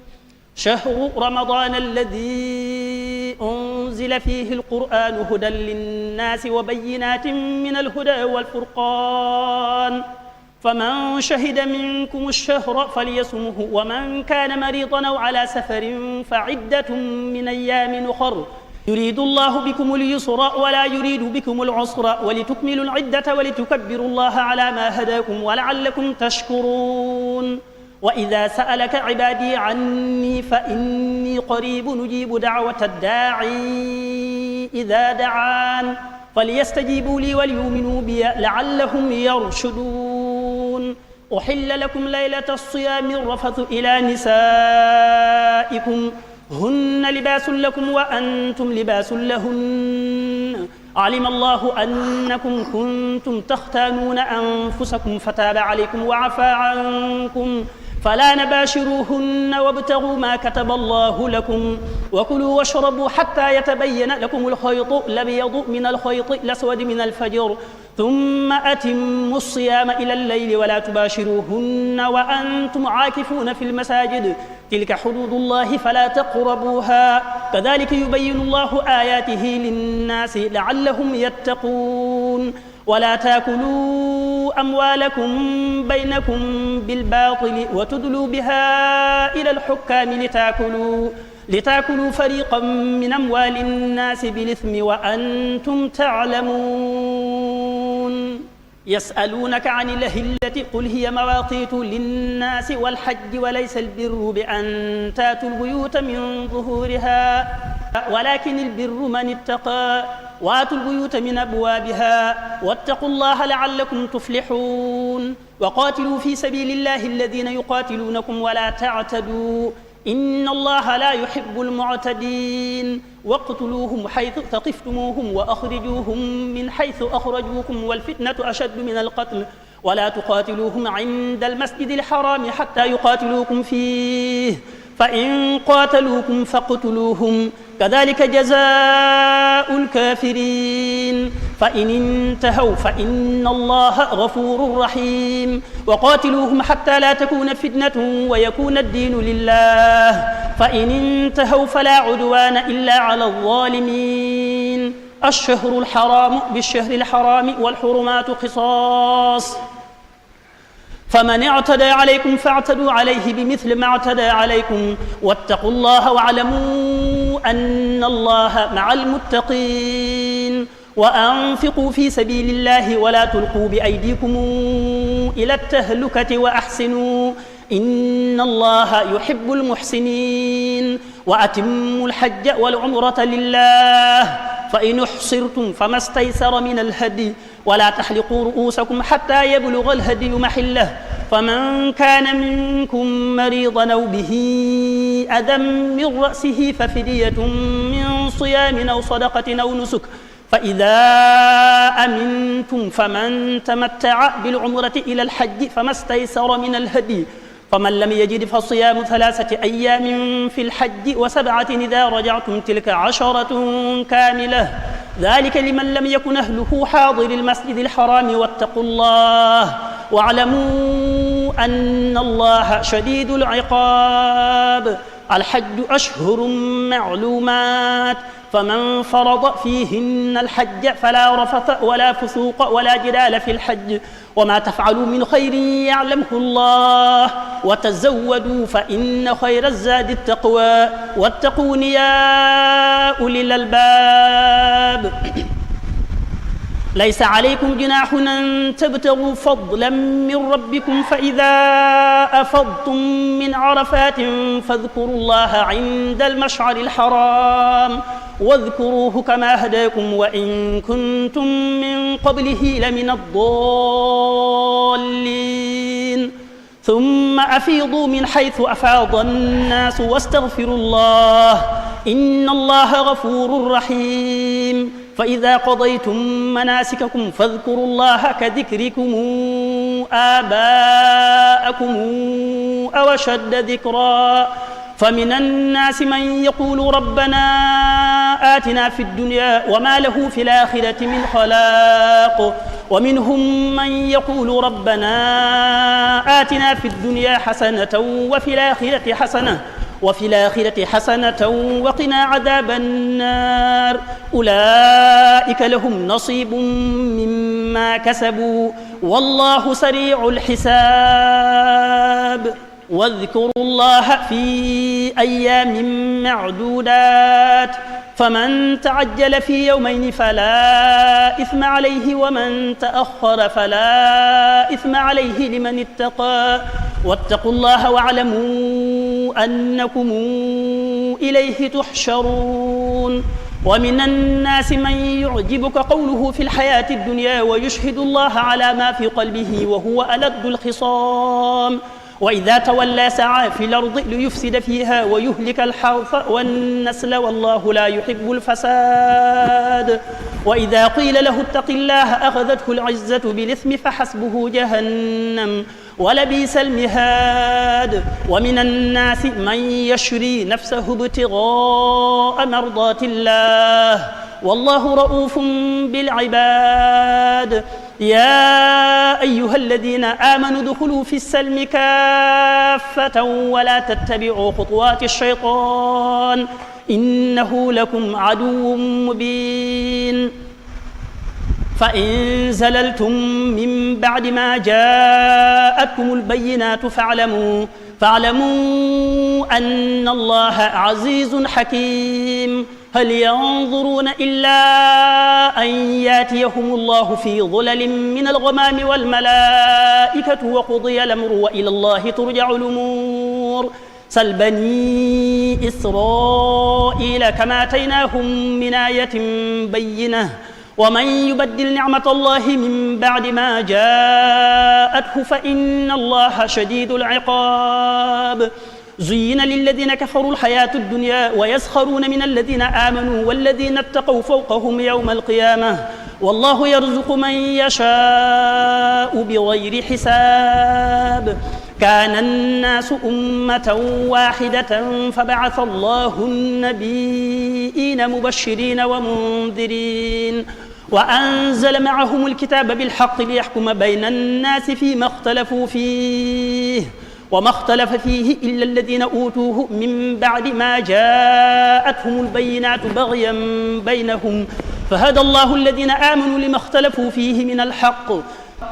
شهر رمضان الذي أنزل فيه القرآن هدى للناس وبينات من الهدى والفرقان فمن شهد منكم الشهر فليصمه ومن كان مريضا أو على سفر فعدة من أيام أخر يريد الله بكم اليسر ولا يريد بكم العسر ولتكملوا العدة ولتكبروا الله على ما هداكم ولعلكم تشكرون. وإذا سألك عبادي عني فإني قريب نجيب دعوة الداعي إذا دعان فليستجيبوا لي وليؤمنوا بي لعلهم يرشدون. أحل لكم ليلة الصيام الرفث إلى نسائكم هن لباس لكم وأنتم لباس لهن علم الله أنكم كنتم تختانون أنفسكم فتاب عليكم وعفى عنكم فلا نباشروهن وابتغوا ما كتب الله لكم وكلوا واشربوا حتى يتبين لكم الخيط الأبيض من الخيط الأسود من الفجر ثم أتموا الصيام إلى الليل ولا تباشروهن وأنتم عاكفون في المساجد تلك حدود الله فلا تقربوها كذلك يبين الله آياته للناس لعلهم يتقون. ولا تاكلوا أموالكم بينكم بالباطل وتدلوا بها إلى الحكام لتاكلوا فريقا من أموال الناس بالإثم وأنتم تعلمون. يسألونك عن الأهلة قل هي مواقيت للناس والحج وليس البر بأن تاتوا البيوت من ظهورها ولكن البر من اتقى وآتوا البيوت من أبوابها واتقوا الله لعلكم تفلحون. وقاتلوا في سبيل الله الذين يقاتلونكم ولا تعتدوا إن الله لا يحب المعتدين واقتلوهم حيث ثقفتموهم وأخرجوهم من حيث أخرجوكم والفتنة أشد من القتل ولا تقاتلوهم عند المسجد الحرام حتى يقاتلوكم فيه فإن قاتلوكم فاقتلوهم كذلك جزاء الكافرين فإن انتهوا فإن الله غفور رحيم وقاتلوهم حتى لا تكون فتنة ويكون الدين لله فإن انتهوا فلا عدوان إلا على الظالمين الشهر الحرام بالشهر الحرام والحرمات قصاص فمن اعتدى عليكم فاعتدوا عليه بمثل ما اعتدى عليكم واتقوا الله واعلموا أن الله مع المتقين وأنفقوا في سبيل الله ولا تلقوا بأيديكم إلى التهلكة وأحسنوا إن الله يحب المحسنين وأتموا الحج والعمرة لله فإن احصرتم فما استيسر من الهدي ولا تحلقوا رؤوسكم حتى يبلغ الهدي محله فمن كان منكم مريضا أو به أذى من رأسه ففدية من صيام أو صدقة أو نسك فإذا أمنتم فمن تمتع بالعمرة إلى الحج فما استيسر من الهدي فمن لم يجد فصيام 3 أيام في الحج و7 إذا رجعتم تلك 10 كاملة ذلك لمن لم يكن أهله حاضر المسجد الحرام واتقوا الله واعلموا أن الله شديد العقاب الحج أشهر معلومات فمن فرض فيهن الحج فلا رفث ولا فسوق ولا جدال في الحج وما تفعلوا من خير يعلمه الله وتزودوا فإن خير الزاد التقوى واتقون يا أولي الألباب ليس عليكم جناح أن تبتغوا فضلا من ربكم فإذا أفضتم من عرفات فاذكروا الله عند المشعر الحرام واذكروه كما هداكم وإن كنتم من قبله لمن الضالين ثم أفيضوا من حيث أفاض الناس واستغفروا الله إن الله غفور رحيم فإذا قضيتم مناسككم فاذكروا الله كذكركم آباءكم أو أشد ذكرا فمن الناس من يقول ربنا آتنا في الدنيا وما له في الآخرة من خلاق ومنهم من يقول ربنا آتنا في الدنيا حسنة وفي الآخرة حسنة وقنا عذاب النار أولئك لهم نصيب مما كسبوا والله سريع الحساب واذكروا الله في أيام معدودات فمن تعجل في يومين فلا إثم عليه ومن تأخر فلا إثم عليه لمن اتقى واتقوا الله واعلموا أنكم إليه تحشرون ومن الناس من يعجبك قوله في الحياة الدنيا ويشهد الله على ما في قلبه وهو ألد الخصام وإذا تولى سعى في الأرض ليفسد فيها ويهلك الحرث والنسل والله لا يحب الفساد وإذا قيل له اتق الله أخذته العزة بالإثم فحسبه جهنم ولبئس المهاد ومن الناس من يشري نفسه ابتغاء مرضات الله والله رؤوف بالعباد يا أيها الذين آمنوا ادخلوا في السلم كافة ولا تتبعوا خطوات الشيطان إنه لكم عدو مبين فإن زللتم من بعد ما جاءتكم البينات فاعلموا أن الله عزيز حكيم هل ينظرون إلا أن ياتيهم الله في ظلل من الغمام والملائكة وقضي الأمر وإلى الله ترجع الأمور سل بني إسرائيل كما آتيناهم من آية بينة ومن يبدل نعمة الله من بعد ما جاءته فإن الله شديد العقاب زين للذين كفروا الحياة الدنيا ويسخرون من الذين آمنوا والذين اتقوا فوقهم يوم القيامة والله يرزق من يشاء بغير حساب. كان الناس أمة واحدة فبعث الله النبيين مبشرين ومنذرين وأنزل معهم الكتاب بالحق ليحكم بين الناس فيما اختلفوا فيه وما اختلف فيه إلا الذين أوتوه من بعد ما جاءتهم البينات بغيا بينهم فهدى الله الذين آمنوا لما اختلفوا فيه من الحق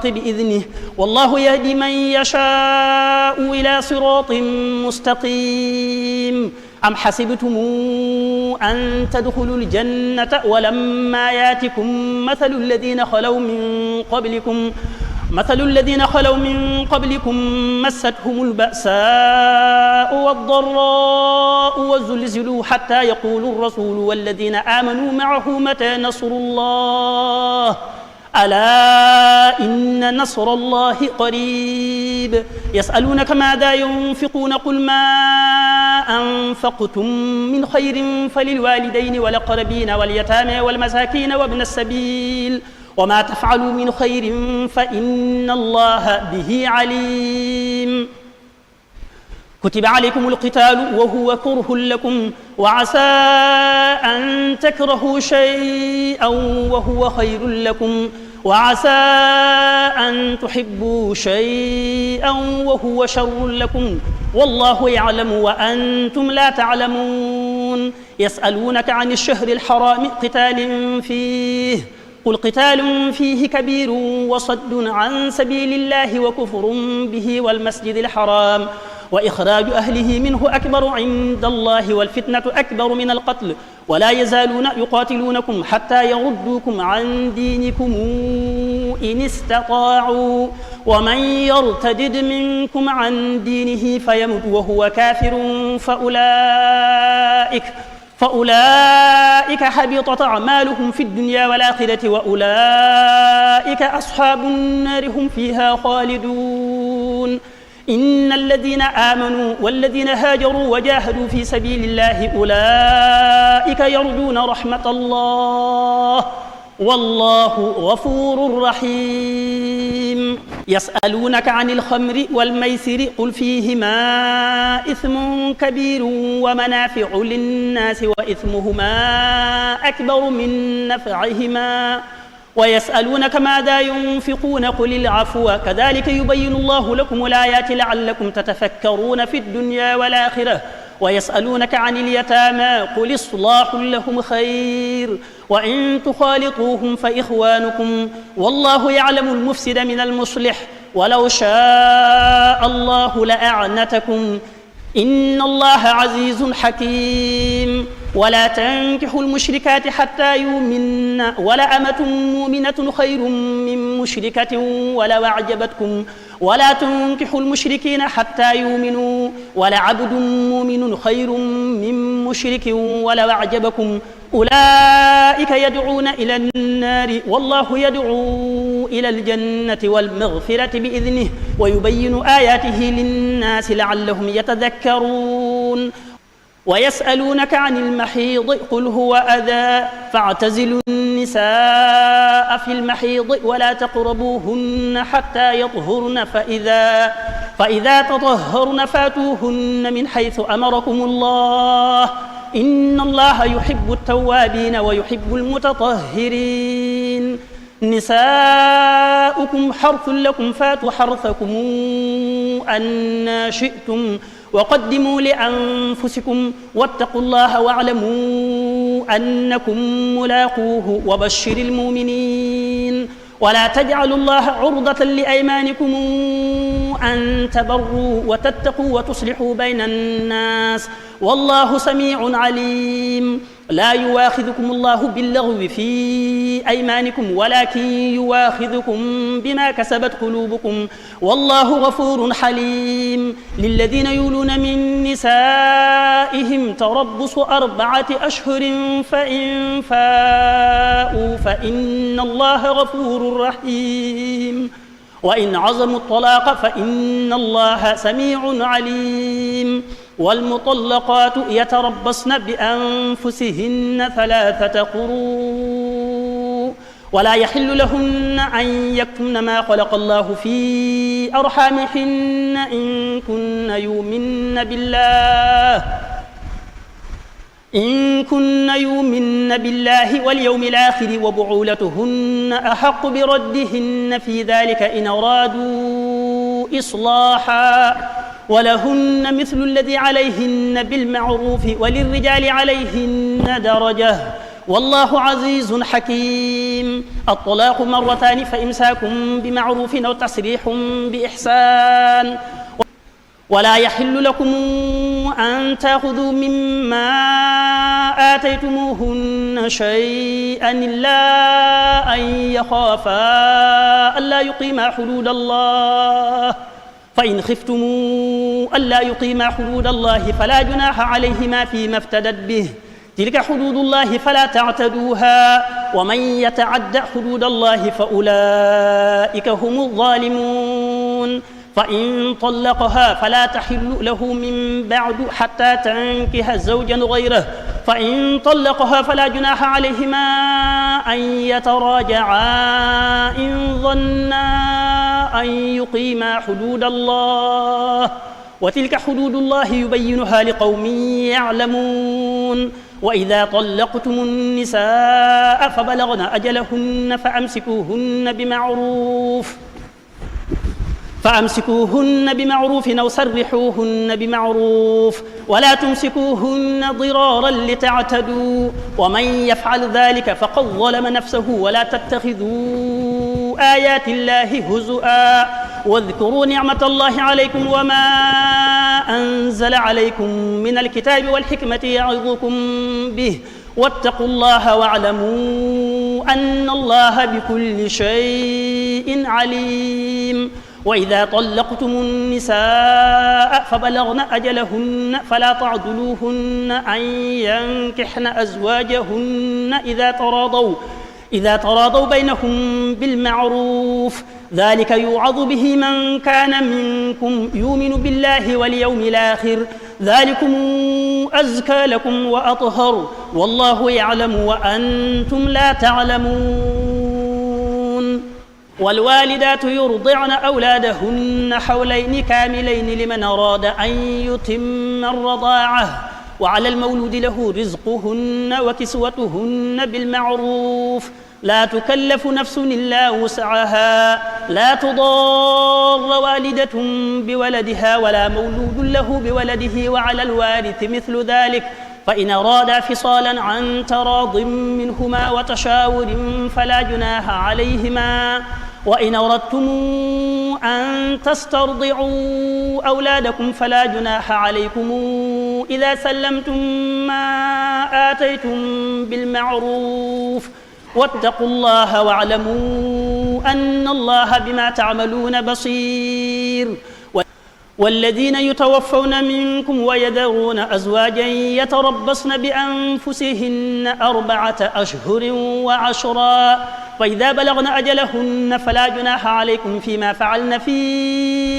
بإذنه والله يهدي من يشاء إلى صراط مستقيم. أم حسبتم أن تدخلوا الجنة ولما ياتكم مثل الذين خلوا من قبلكم مستهم البأساء والضراء وزلزلوا حتى يقول الرسول والذين آمنوا معه متى نصر الله ألا إن نصر الله قريب. يسألونك ماذا ينفقون قل ما أنفقتم من خير فللوالدين والأقربين واليتامى والمساكين وابن السبيل وما تفعلوا من خير فإن الله به عليم. كتب عليكم القتال وهو كره لكم وعسى أن تكرهوا شيئا وهو خير لكم وعسى أن تحبوا شيئا وهو شر لكم والله يعلم وأنتم لا تعلمون. يسألونك عن الشهر الحرام قتال فيه قل قتال فيه كبير وصد عن سبيل الله وكفر به والمسجد الحرام وإخراج أهله منه أكبر عند الله والفتنة أكبر من القتل ولا يزالون يقاتلونكم حتى يردوكم عن دينكم إن استطاعوا ومن يرتدد منكم عن دينه فيمت وهو كافر فأولئك حبطت أعمالهم في الدنيا والآخرة وأولئك أصحاب النار هم فيها خالدون. إن الذين آمنوا والذين هاجروا وجاهدوا في سبيل الله أولئك يرجون رحمة الله والله غفور رحيم. يسألونك عن الخمر والميسر قل فيهما إثم كبير ومنافع للناس وإثمهما أكبر من نفعهما ويسألونك ماذا ينفقون قل العفو كذلك يبين الله لكم الآيات لعلكم تتفكرون في الدنيا والآخرة. ويسألونك عن اليتامى قل إصلاح لهم خير وإن تخالطوهم فإخوانكم والله يعلم المفسد من المصلح ولو شاء الله لأعنتكم إن الله عزيز حكيم. ولا تنكحوا المشركات حتى يؤمن ولأمة مؤمنة خير من مشركة ولو أعجبتكم ولا تنكحوا المشركين حتى يؤمنوا ولعبد مؤمن خير من مشرك ولو أعجبكم أولئك يدعون إلى النار والله يدعو إلى الجنة والمغفرة بإذنه ويبين آياته للناس لعلهم يتذكرون. ويسألونك عن المحيض قل هو أذى فاعتزلوا النساء في المحيض ولا تقربوهن حتى يطهرن فإذا تطهرن فاتوهن من حيث أمركم الله إن الله يحب التوابين ويحب المتطهرين. نساؤكم حرث لكم فاتوا حرثكم أن شئتم وقدموا لأنفسكم واتقوا الله واعلموا أنكم ملاقوه وبشر المؤمنين. ولا تجعلوا الله عرضة لأيمانكم أن تبروا وتتقوا وتصلحوا بين الناس والله سميع عليم. لا يواخذكم الله باللغو في أيمانكم ولكن يواخذكم بما كسبت قلوبكم والله غفور حليم. للذين يولون من نسائهم تربص 4 أشهر فإن فاءوا فإن الله غفور رحيم وإن عزموا الطلاق فإن الله سميع عليم. والمطلقات يتربصن بأنفسهن 3 قروء ولا يحل لهن أن يكتمن ما خلق الله في أرحامهن إن كن يؤمن بالله واليوم الآخر وبعولتهن أحق بردهن في ذلك إن أرادوا إصلاحا ولهن مثل الذي عليهن بالمعروف وللرجال عليهن درجة والله عزيز حكيم. الطلاق 2 فإمساك بمعروف أو تسريح بإحسان ولا يحل لكم أن تأخذوا مما آتيتموهن شيئا إلا أن يخافا ألا يقيما حدود الله فإن خفتم ألا يقيما حدود الله فلا جناح عليهما فيما افتدت به تلك حدود الله فلا تعتدوها ومن يتعد حدود الله فأولئك هم الظالمون. فإن طلقها فلا تحل له من بعد حتى تنكح زوجا غيره فإن طلقها فلا جناح عليهما أن يتراجعا إن ظنا أن يقيما حدود الله وتلك حدود الله يبينها لقوم يعلمون. وإذا طلقتم النساء فبلغن أجلهن فأمسكوهن بمعروف أو سرحوهن بمعروف ولا تمسكوهن ضرارا لتعتدوا ومن يفعل ذلك فقد ظلم نفسه ولا تتخذوا آيات الله هزؤا واذكروا نعمة الله عليكم وما أنزل عليكم من الكتاب والحكمة يعظكم به واتقوا الله واعلموا أن الله بكل شيء عليم. وإذا طلقتم النساء فبلغن أجلهن فلا تعضلوهن أن ينكحن أزواجهن إذا تراضوا بينهم بالمعروف ذلك يوعظ به من كان منكم يؤمن بالله واليوم الآخر ذلكم أزكى لكم وأطهر والله يعلم وأنتم لا تعلمون. والوالدات يرضعن أولادهن حولين كاملين لمن أراد أن يتم الرضاعة وعلى المولود له رزقهن وكسوتهن بالمعروف لا تكلف نفس إلا وسعها لا تضار والدة بولدها ولا مولود له بولده وعلى الوارث مثل ذلك فإن أرادا فصالا عن تراض منهما وتشاور فلا جناح عليهما. وإن أردتم أن تسترضعوا أولادكم فلا جناح عليكم إذا سلمتم ما آتيتم بالمعروف واتقوا الله واعلموا أن الله بما تعملون بصير. والذين يتوفون منكم ويذرون أزواجا يتربصن بأنفسهن 4 أشهر و10 فإذا بلغن أجلهن فلا جناح عليكم فيما فعلن في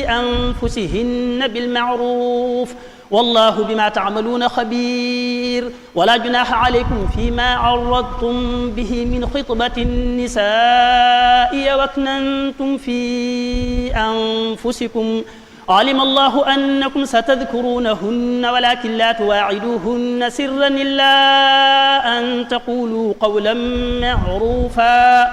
أنفسهن بالمعروف والله بما تعملون خبير. ولا جناح عليكم فيما عرضتم به من خطبة النساء وأكننتم في أنفسكم علم الله أنكم ستذكرونهن ولكن لا تواعدوهن سرا إلا أن تقولوا قولا معروفا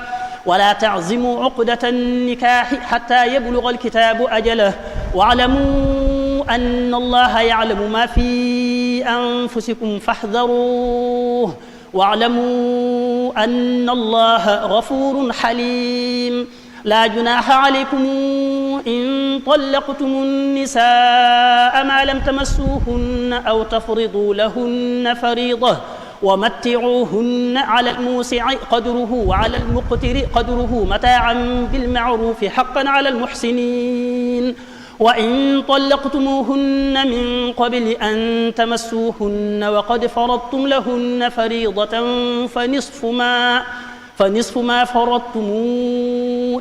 ولا تعزموا عقدة النكاح حتى يبلغ الكتاب أجله واعلموا أن الله يعلم ما في أنفسكم فاحذروه واعلموا أن الله غفور حليم. لا جناح عليكم إن طلقتم النساء ما لم تمسوهن أو تفرضوا لهن فريضة ومتعوهن على الموسع قدره وعلى المقتر قدره متاعا بالمعروف حقا على المحسنين. وإن طلقتموهن من قبل أن تمسوهن وقد فرضتم لهن فريضة فنصف ما فرضتم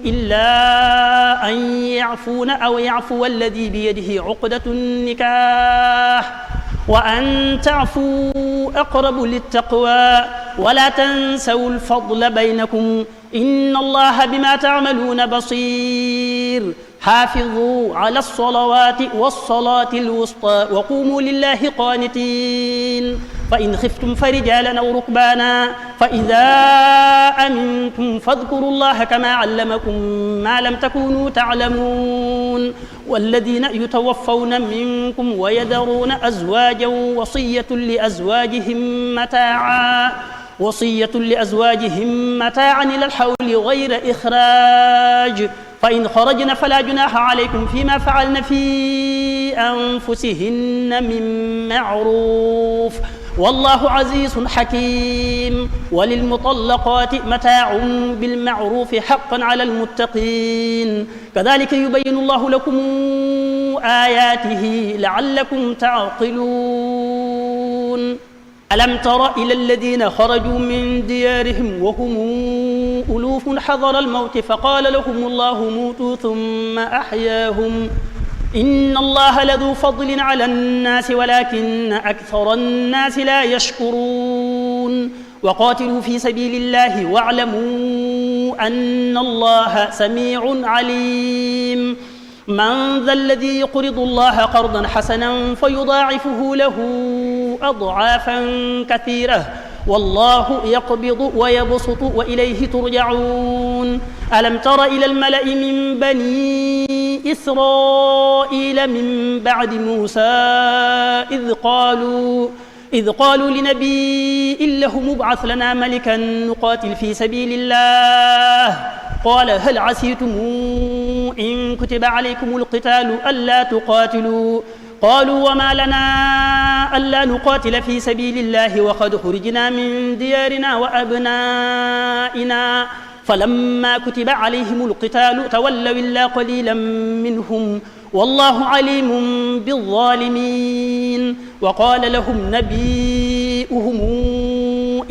إلا أن يعفون أو يعفو الذي بيده عقدة النكاح وأن تعفوا أقرب للتقوى ولا تنسوا الفضل بينكم إن الله بما تعملون بصير حافظوا على الصلوات والصلاة الوسطى وقوموا لله قانتين فإن خفتم فرجالا أو ركبانا فإذا أمنتم فاذكروا الله كما علمكم ما لم تكونوا تعلمون والذين يتوفون منكم ويذرون أزواجا وصية لأزواجهم متاعا إلى الحول غير إخراج فإن خرجن فلا جناح عليكم فيما فعلن في أنفسهن من معروف والله عزيز حكيم وللمطلقات متاع بالمعروف حقا على المتقين كذلك يبين الله لكم آياته لعلكم تعقلون ألم تر إلى الذين خرجوا من ديارهم وهم ألوف حذر الموت فقال لهم الله موتوا ثم أحياهم إن الله لذو فضل على الناس ولكن أكثر الناس لا يشكرون وقاتلوا في سبيل الله واعلموا أن الله سميع عليم من ذا الذي يقرض الله قرضا حسنا فيضاعفه له أضعافا كثيرة والله يقبض ويبسط وإليه ترجعون ألم تر إلى الملأ من بني إسرائيل من بعد موسى إذ قالوا لنبي له مبعث لنا ملكا نقاتل في سبيل الله قال هل عسيتم إن كتب عليكم القتال ألا تقاتلوا قالوا وما لنا ألا نقاتل في سبيل الله وقد خرجنا من ديارنا وأبنائنا فلما كتب عليهم القتال تولوا إلا قليلا منهم والله عليم بالظالمين وقال لهم نبيئهم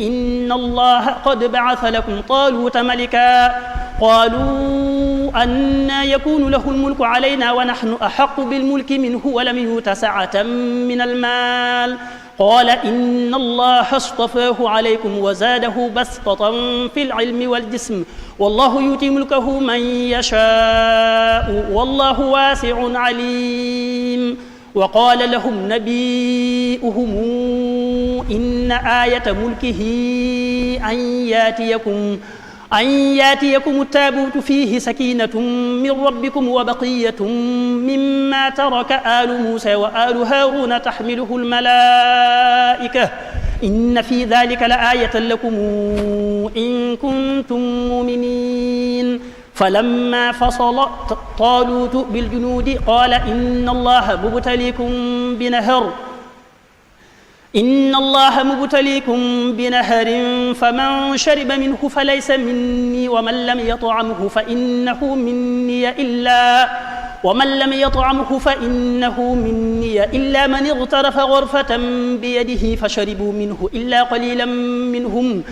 إن الله قد بعث لكم طالوت ملكا قالوا أنى يكون له الملك علينا ونحن أحق بالملك منه ولم يؤت سعة من المال قال إن الله اصطفاه عليكم وزاده بسطة في العلم والجسم والله يؤتي ملكه من يشاء والله واسع عليم وقال لهم نبيئهم إن آية ملكه أن ياتيكم التابوت فيه سكينة من ربكم وبقية مما ترك آل موسى وآل هارون تحمله الملائكة إن في ذلك لآية لكم إن كنتم مؤمنين فلما فصل طالوت بالجنود قال إن الله مبتليكم بنهر فمن شرب منه فليس مني ومن لم يطعمه فإنه مني إلا من اغترف غرفة بيده فشربوا منه إلا قليلا منهم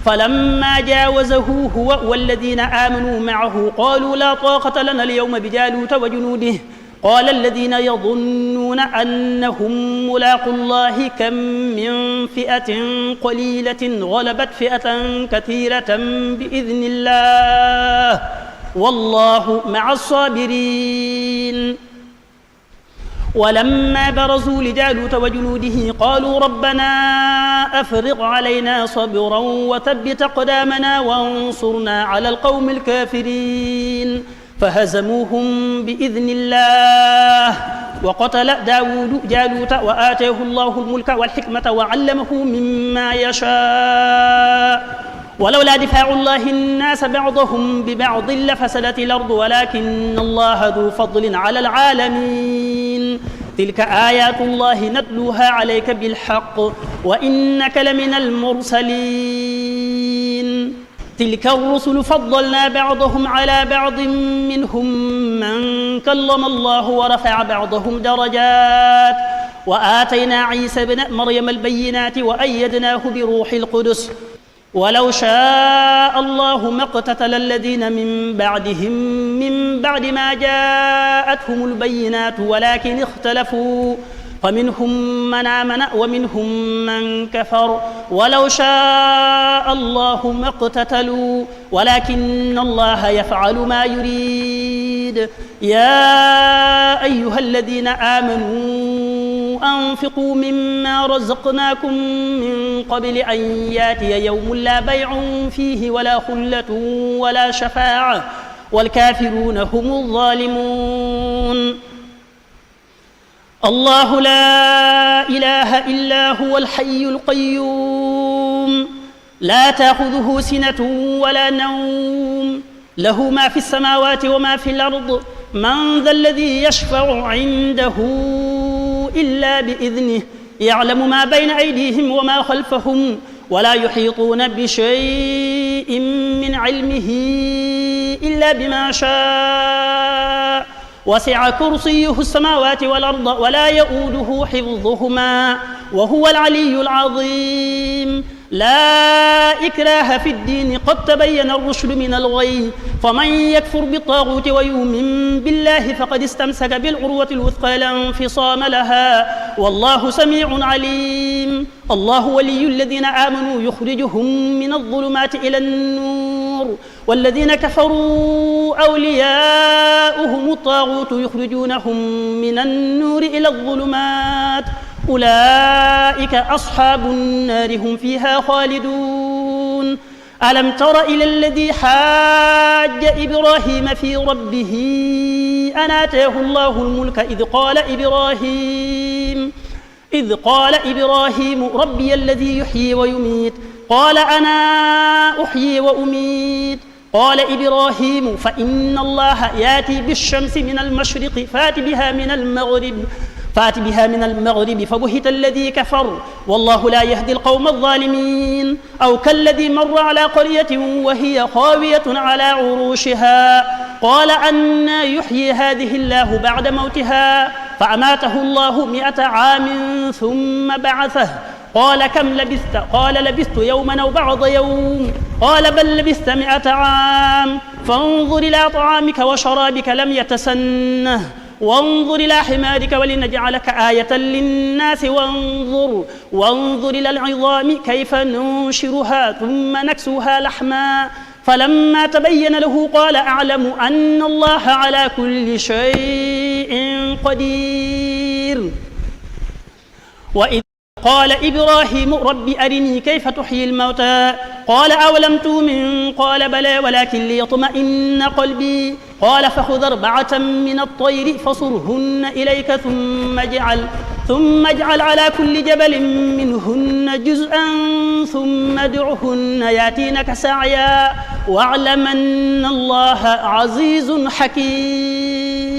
فلما جاوزه هو والذين آمنوا معه قالوا لا طاقة لنا اليوم بجالوت وجنوده قال الذين يظنون أنهم ملاقوا الله كم من فئة قليلة غلبت فئة كثيرة بإذن الله والله مع الصابرين ولما برزوا لجالوت وجنوده قالوا ربنا أفرغ علينا صبرا وثبت أقدامنا وانصرنا على القوم الكافرين فهزموهم بإذن الله وقتل داود جالوت وآتاه الله الملك والحكمة وعلمه مما يشاء ولولا دفاع الله الناس بعضهم ببعض لفسدت الأرض ولكن الله ذو فضل على العالمين تلك آيات الله نتلوها عليك بالحق وإنك لمن المرسلين تلك الرسل فضلنا بعضهم على بعض منهم من كلم الله ورفع بعضهم درجات وآتينا عيسى ابن مريم البينات وأيدناه بروح القدس ولو شاء الله ما اقتتل الذين من بعدهم من بعد ما جاءتهم البينات ولكن اختلفوا فمنهم من آمن ومنهم من كفر ولو شاء الله ما اقتتلوا ولكن الله يفعل ما يريد. يا أيها الذين آمنوا أنفقوا مما رزقناكم من قبل أن يأتي يوم لا بيع فيه ولا خلة ولا شفاعة والكافرون هم الظالمون. الله لا إله إلا هو الحي القيوم لا تأخذه سنة ولا نوم له ما في السماوات وما في الأرض من ذا الذي يشفع عنده إلا بإذنه يعلم ما بين أيديهم وما خلفهم ولا يحيطون بشيء من علمه إلا بما شاء وسع كرسيه السماوات والأرض ولا يؤوده حفظهما وهو العلي العظيم. لا إكراه في الدين قد تبين الرشد من الغي فمن يكفر بالطاغوت ويؤمن بالله فقد استمسك بالعروة الوثقى لا انفصام لها والله سميع عليم. الله ولي الذين آمنوا يخرجهم من الظلمات إلى النور والذين كفروا أولياؤهم الطاغوت يخرجونهم من النور إلى الظلمات أولئك أصحاب النار هم فيها خالدون. ألم تر إلى الذي حاج إبراهيم في ربه أن آتاه الله الملك إذ قال إبراهيم ربي الذي يحيي ويميت قال أنا أحيي وأميت قال إبراهيم فإن الله يأتي بالشمس من المشرق فات بها من المغرب فبهت الذي كفر والله لا يهدي القوم الظالمين. أو كالذي مر على قرية وهي خاوية على عروشها قال أنى يحيي هذه الله بعد موتها فأماته الله 100 عام ثم بعثه قال كم لبثت قال لبثت يوما أو بعض يوم قال بل لبثت 100 عام فانظر إلى طعامك وشرابك لم يتسنه وانظر إلى حمارك ولنجعلك آية للناس وانظر إلى العظام كيف ننشرها ثم نكسوها لحما فلما تبين له قال أعلم أن الله على كل شيء قدير. وإذ قال إبراهيم رب أرني كيف تحيي الموتى قال أولم تؤمن قال بلى ولكن ليطمئن قلبي قال فخذ 4 من الطير فصرهن إليك ثم اجعل على كل جبل منهن جزءا ثم ادعهن ياتينك سعيا واعلم أن الله عزيز حكيم.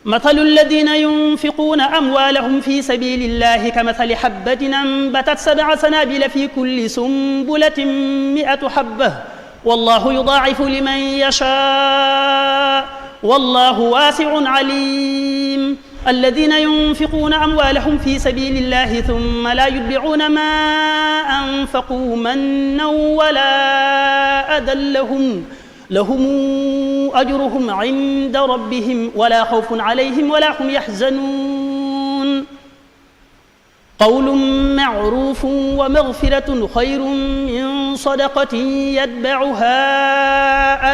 مثل الذين ينفقون أموالهم في سبيل الله كمثل حبة أنبتت 7 سنابل في كل سنبلة 100 حبة والله يضاعف لمن يشاء والله واسع عليم. الذين ينفقون أموالهم في سبيل الله ثم لا يتبعون ما أنفقوا منا ولا أذى لهم أجرهم عند ربهم ولا خوف عليهم ولا هم يحزنون. قول معروف ومغفرة خير من صدقة يتبعها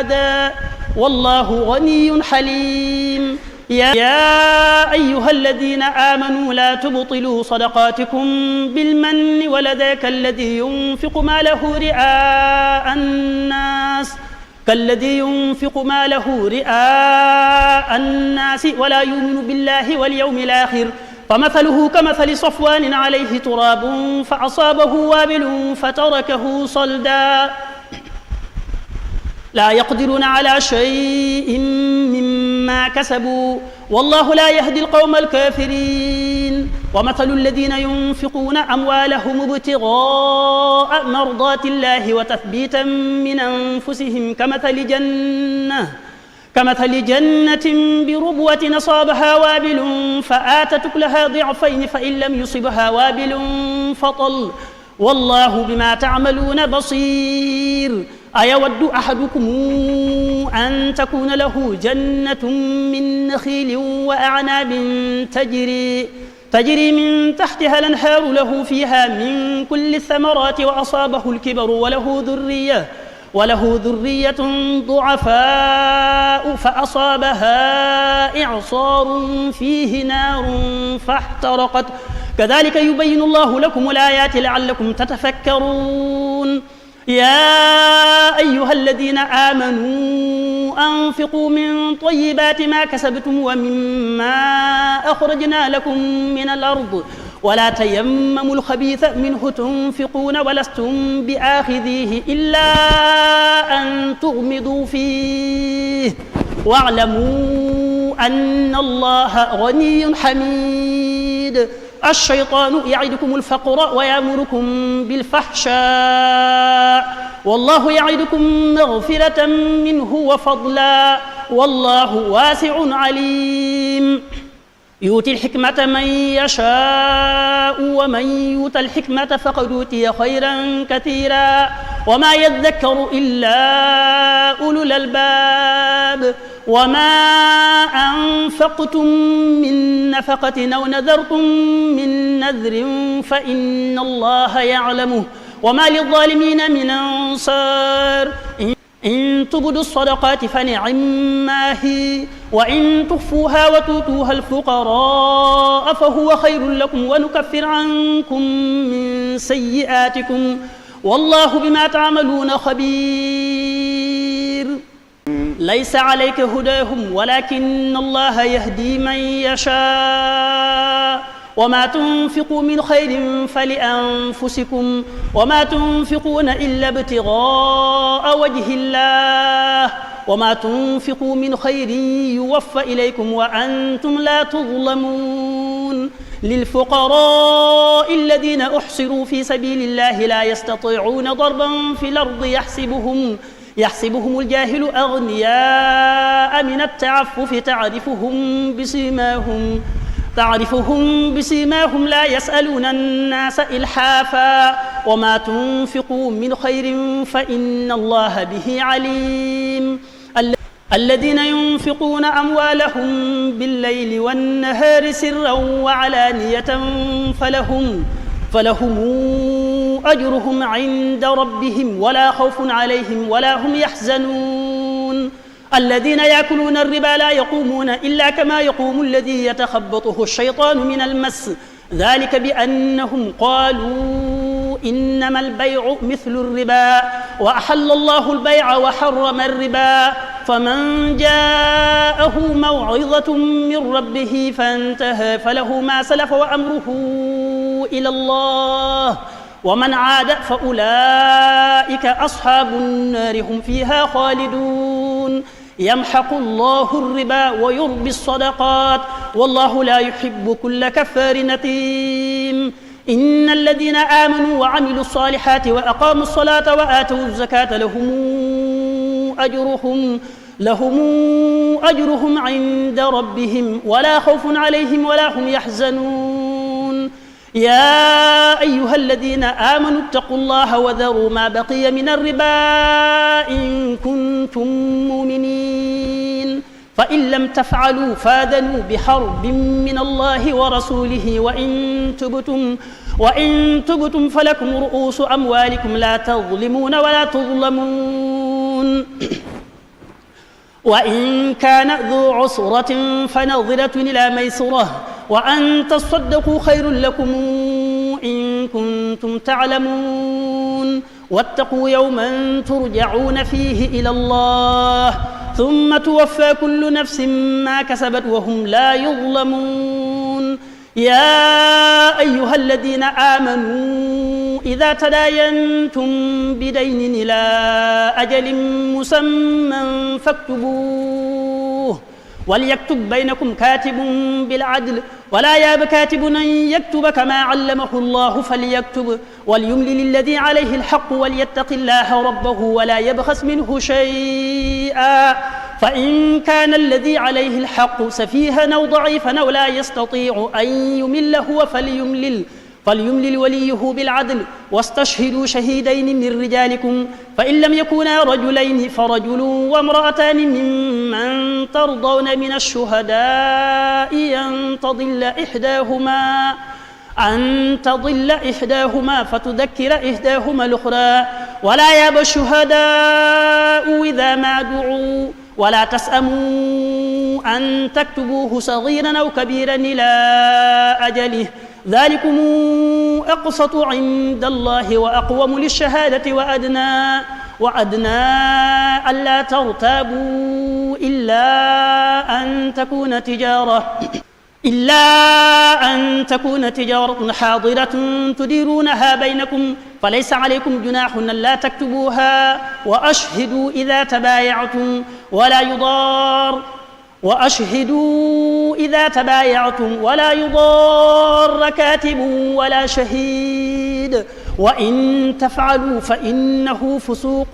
أذى والله غني حليم. يا أيها الذين آمنوا لا تبطلوا صدقاتكم بالمن والأذى كالذي ينفق ماله رئاء الناس ولا يؤمن بالله واليوم الآخر فمثله كمثل صفوان عليه تراب فأصابه وابل فتركه صلدا لا يقدرون على شيء مما كسبوا والله لا يهدي القوم الكافرين. ومثل الذين ينفقون أموالهم ابتغاء مرضات الله وتثبيتا من أنفسهم كمثل جنة بربوة أصابها وابل فآتت أكلها ضعفين فإن لم يصبها وابل والله بما تعملون بصير أيود أحدكم أن تكون له جنة من نخيل وأعناب تجري من تحتها الأنهار له فيها من كل الثمرات وأصابه الكبر وله ذرية ضعفاء فأصابها إعصار فيه نار فاحترقت كذلك يبين الله لكم الآيات لعلكم تتفكرون يا أيها الذين آمنوا أنفقوا من طيبات ما كسبتم ومما أخرجنا لكم من الأرض ولا تيمموا الخبيث منه تنفقون ولستم بآخذيه إلا أن تغمضوا فيه واعلموا أن الله غني حميد الشيطان يعدكم الفقر ويأمركم بالفحشاء والله يعدكم مغفرة منه وفضلا والله واسع عليم يؤتي الحكمة من يشاء ومن يؤت الحكمة فقد أوتي خيرا كثيرا وما يذكر إلا أولو الألباب وما أنفقتم من نفقة أو نذرتم من نذر فإن الله يعلمه وما للظالمين من أنصار إن تبدوا الصدقات فنعما هي وإن تخفوها وتؤتوها الفقراء فهو خير لكم ونكفر عنكم من سيئاتكم والله بما تعملون خبير ليس عليك هداهم ولكن الله يهدي من يشاء وما تنفقوا من خير فلأنفسكم وما تنفقون إلا ابتغاء وجه الله وما تنفقوا من خير يوفى إليكم وأنتم لا تظلمون للفقراء الذين أحصروا في سبيل الله لا يستطيعون ضربا في الأرض يحسبهم الجاهل أغنياء من التعفف تعرفهم بسيماهم لا يسألون الناس إلحافا وما تنفقوا من خير فإن الله به عليم الذين ينفقون أموالهم بالليل والنهار سرا وعلانية فلهم أجرهم عند ربهم ولا خوف عليهم ولا هم يحزنون الذين يأكلون الربا لا يقومون إلا كما يقوم الذي يتخبطه الشيطان من المس ذلك بأنهم قالوا إنما البيع مثل الربا وأحل الله البيع وحرم الربا فمن جاءه موعظة من ربه فانتهى فله ما سلف وأمره إلى الله ومن عاد فأولئك أصحاب النار هم فيها خالدون يمحق الله الربا ويربي الصدقات والله لا يحب كل كفار نثيم إن الذين آمنوا وعملوا الصالحات وأقاموا الصلاة وآتوا الزكاة لهم أجرهم عند ربهم ولا خوف عليهم ولا هم يحزنون يا أيها الذين آمنوا اتقوا الله وذروا ما بقي من الربا إن كنتم مؤمنين فإن لم تفعلوا فاذنوا بحرب من الله ورسوله وإن تبتم فلكم رؤوس أموالكم لا تظلمون ولا تظلمون وإن كان ذو عسرة فنظرة إلى ميسرة وأن تصدقوا خير لكم إن كنتم تعلمون واتقوا يوما ترجعون فيه إلى الله ثم توفى كل نفس ما كسبت وهم لا يظلمون يا أيها الذين آمنوا إذا تداينتم بدين إلى أجل مسمى فاكتبوه وليكتب بينكم كاتب بالعدل ولا ياب كاتب أن يكتب كما علمه الله فليكتب وليملل الذي عليه الحق وليتق الله ربه ولا يبخس منه شيئا فإن كان الذي عليه الحق سفيها أو ضعيفا أو لا يستطيع أن يمل هو فليملل وليه بالعدل واستشهدوا شهيدين من رجالكم فإن لم يكونا رجلين فرجل وامرأتان ممن ترضون من الشهداء أن تضل إحداهما فتذكر إحداهما الأخرى ولا يأبى الشهداء إذا ما دعوا ولا تسأموا أن تكتبوه صغيرا أو كبيرا إلى أجله ذلكم أقسط عند الله وأقوم للشهادة وأدنى ألا ترتابوا إلا أن تكون تجارة حاضرة تديرونها بينكم فليس عليكم جناح ألا تكتبوها وأشهدوا إذا تبايعتم ولا يضار كاتب ولا شهيد وإن تفعلوا فإنه فسوق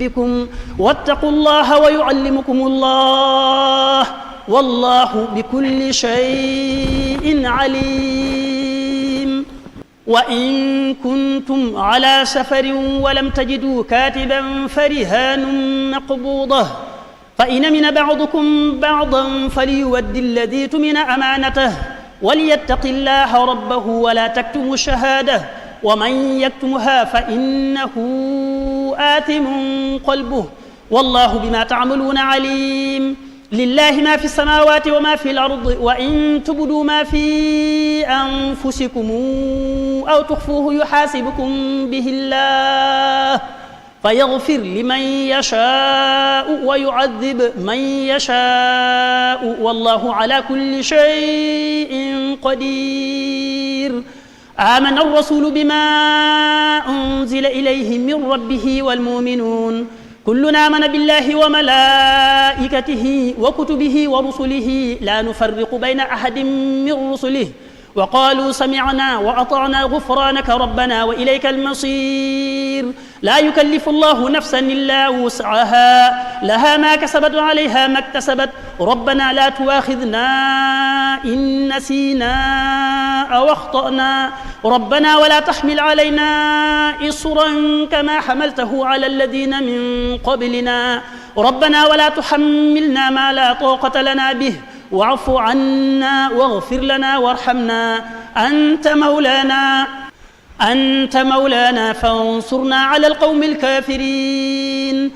بكم واتقوا الله ويعلمكم الله والله بكل شيء عليم. وإن كنتم على سفر ولم تجدوا كاتبا فرهان مقبوضة فإن من بعضكم بعضا فليؤد الذي اؤتمن أمانته وليتق الله ربه ولا تكتموا الشهادة ومن يكتمها فإنه آثم قلبه والله بما تعملون عليم. لله ما في السماوات وما في الأرض وإن تبدوا ما في أنفسكم أو تخفوه يحاسبكم به الله فيغفر لمن يشاء ويعذب من يشاء والله على كل شيء قدير. آمن الرسول بما أنزل إليه من ربه والمؤمنون كلنا آمن بالله وملائكته وكتبه ورسله لا نفرق بين أحد من رسله وقالوا سمعنا وأطعنا غفرانك ربنا وإليك المصير. لا يكلف الله نفسا إلا وسعها لها ما كسبت وعليها ما اكتسبت ربنا لا تؤاخذنا إن نسينا أو أخطأنا ربنا ولا تحمل علينا إصرا كما حملته على الذين من قبلنا ربنا ولا تحملنا ما لا طاقة لنا به واعف عنا واغفر لنا وارحمنا أنت مولانا فانصرنا على القوم الكافرين.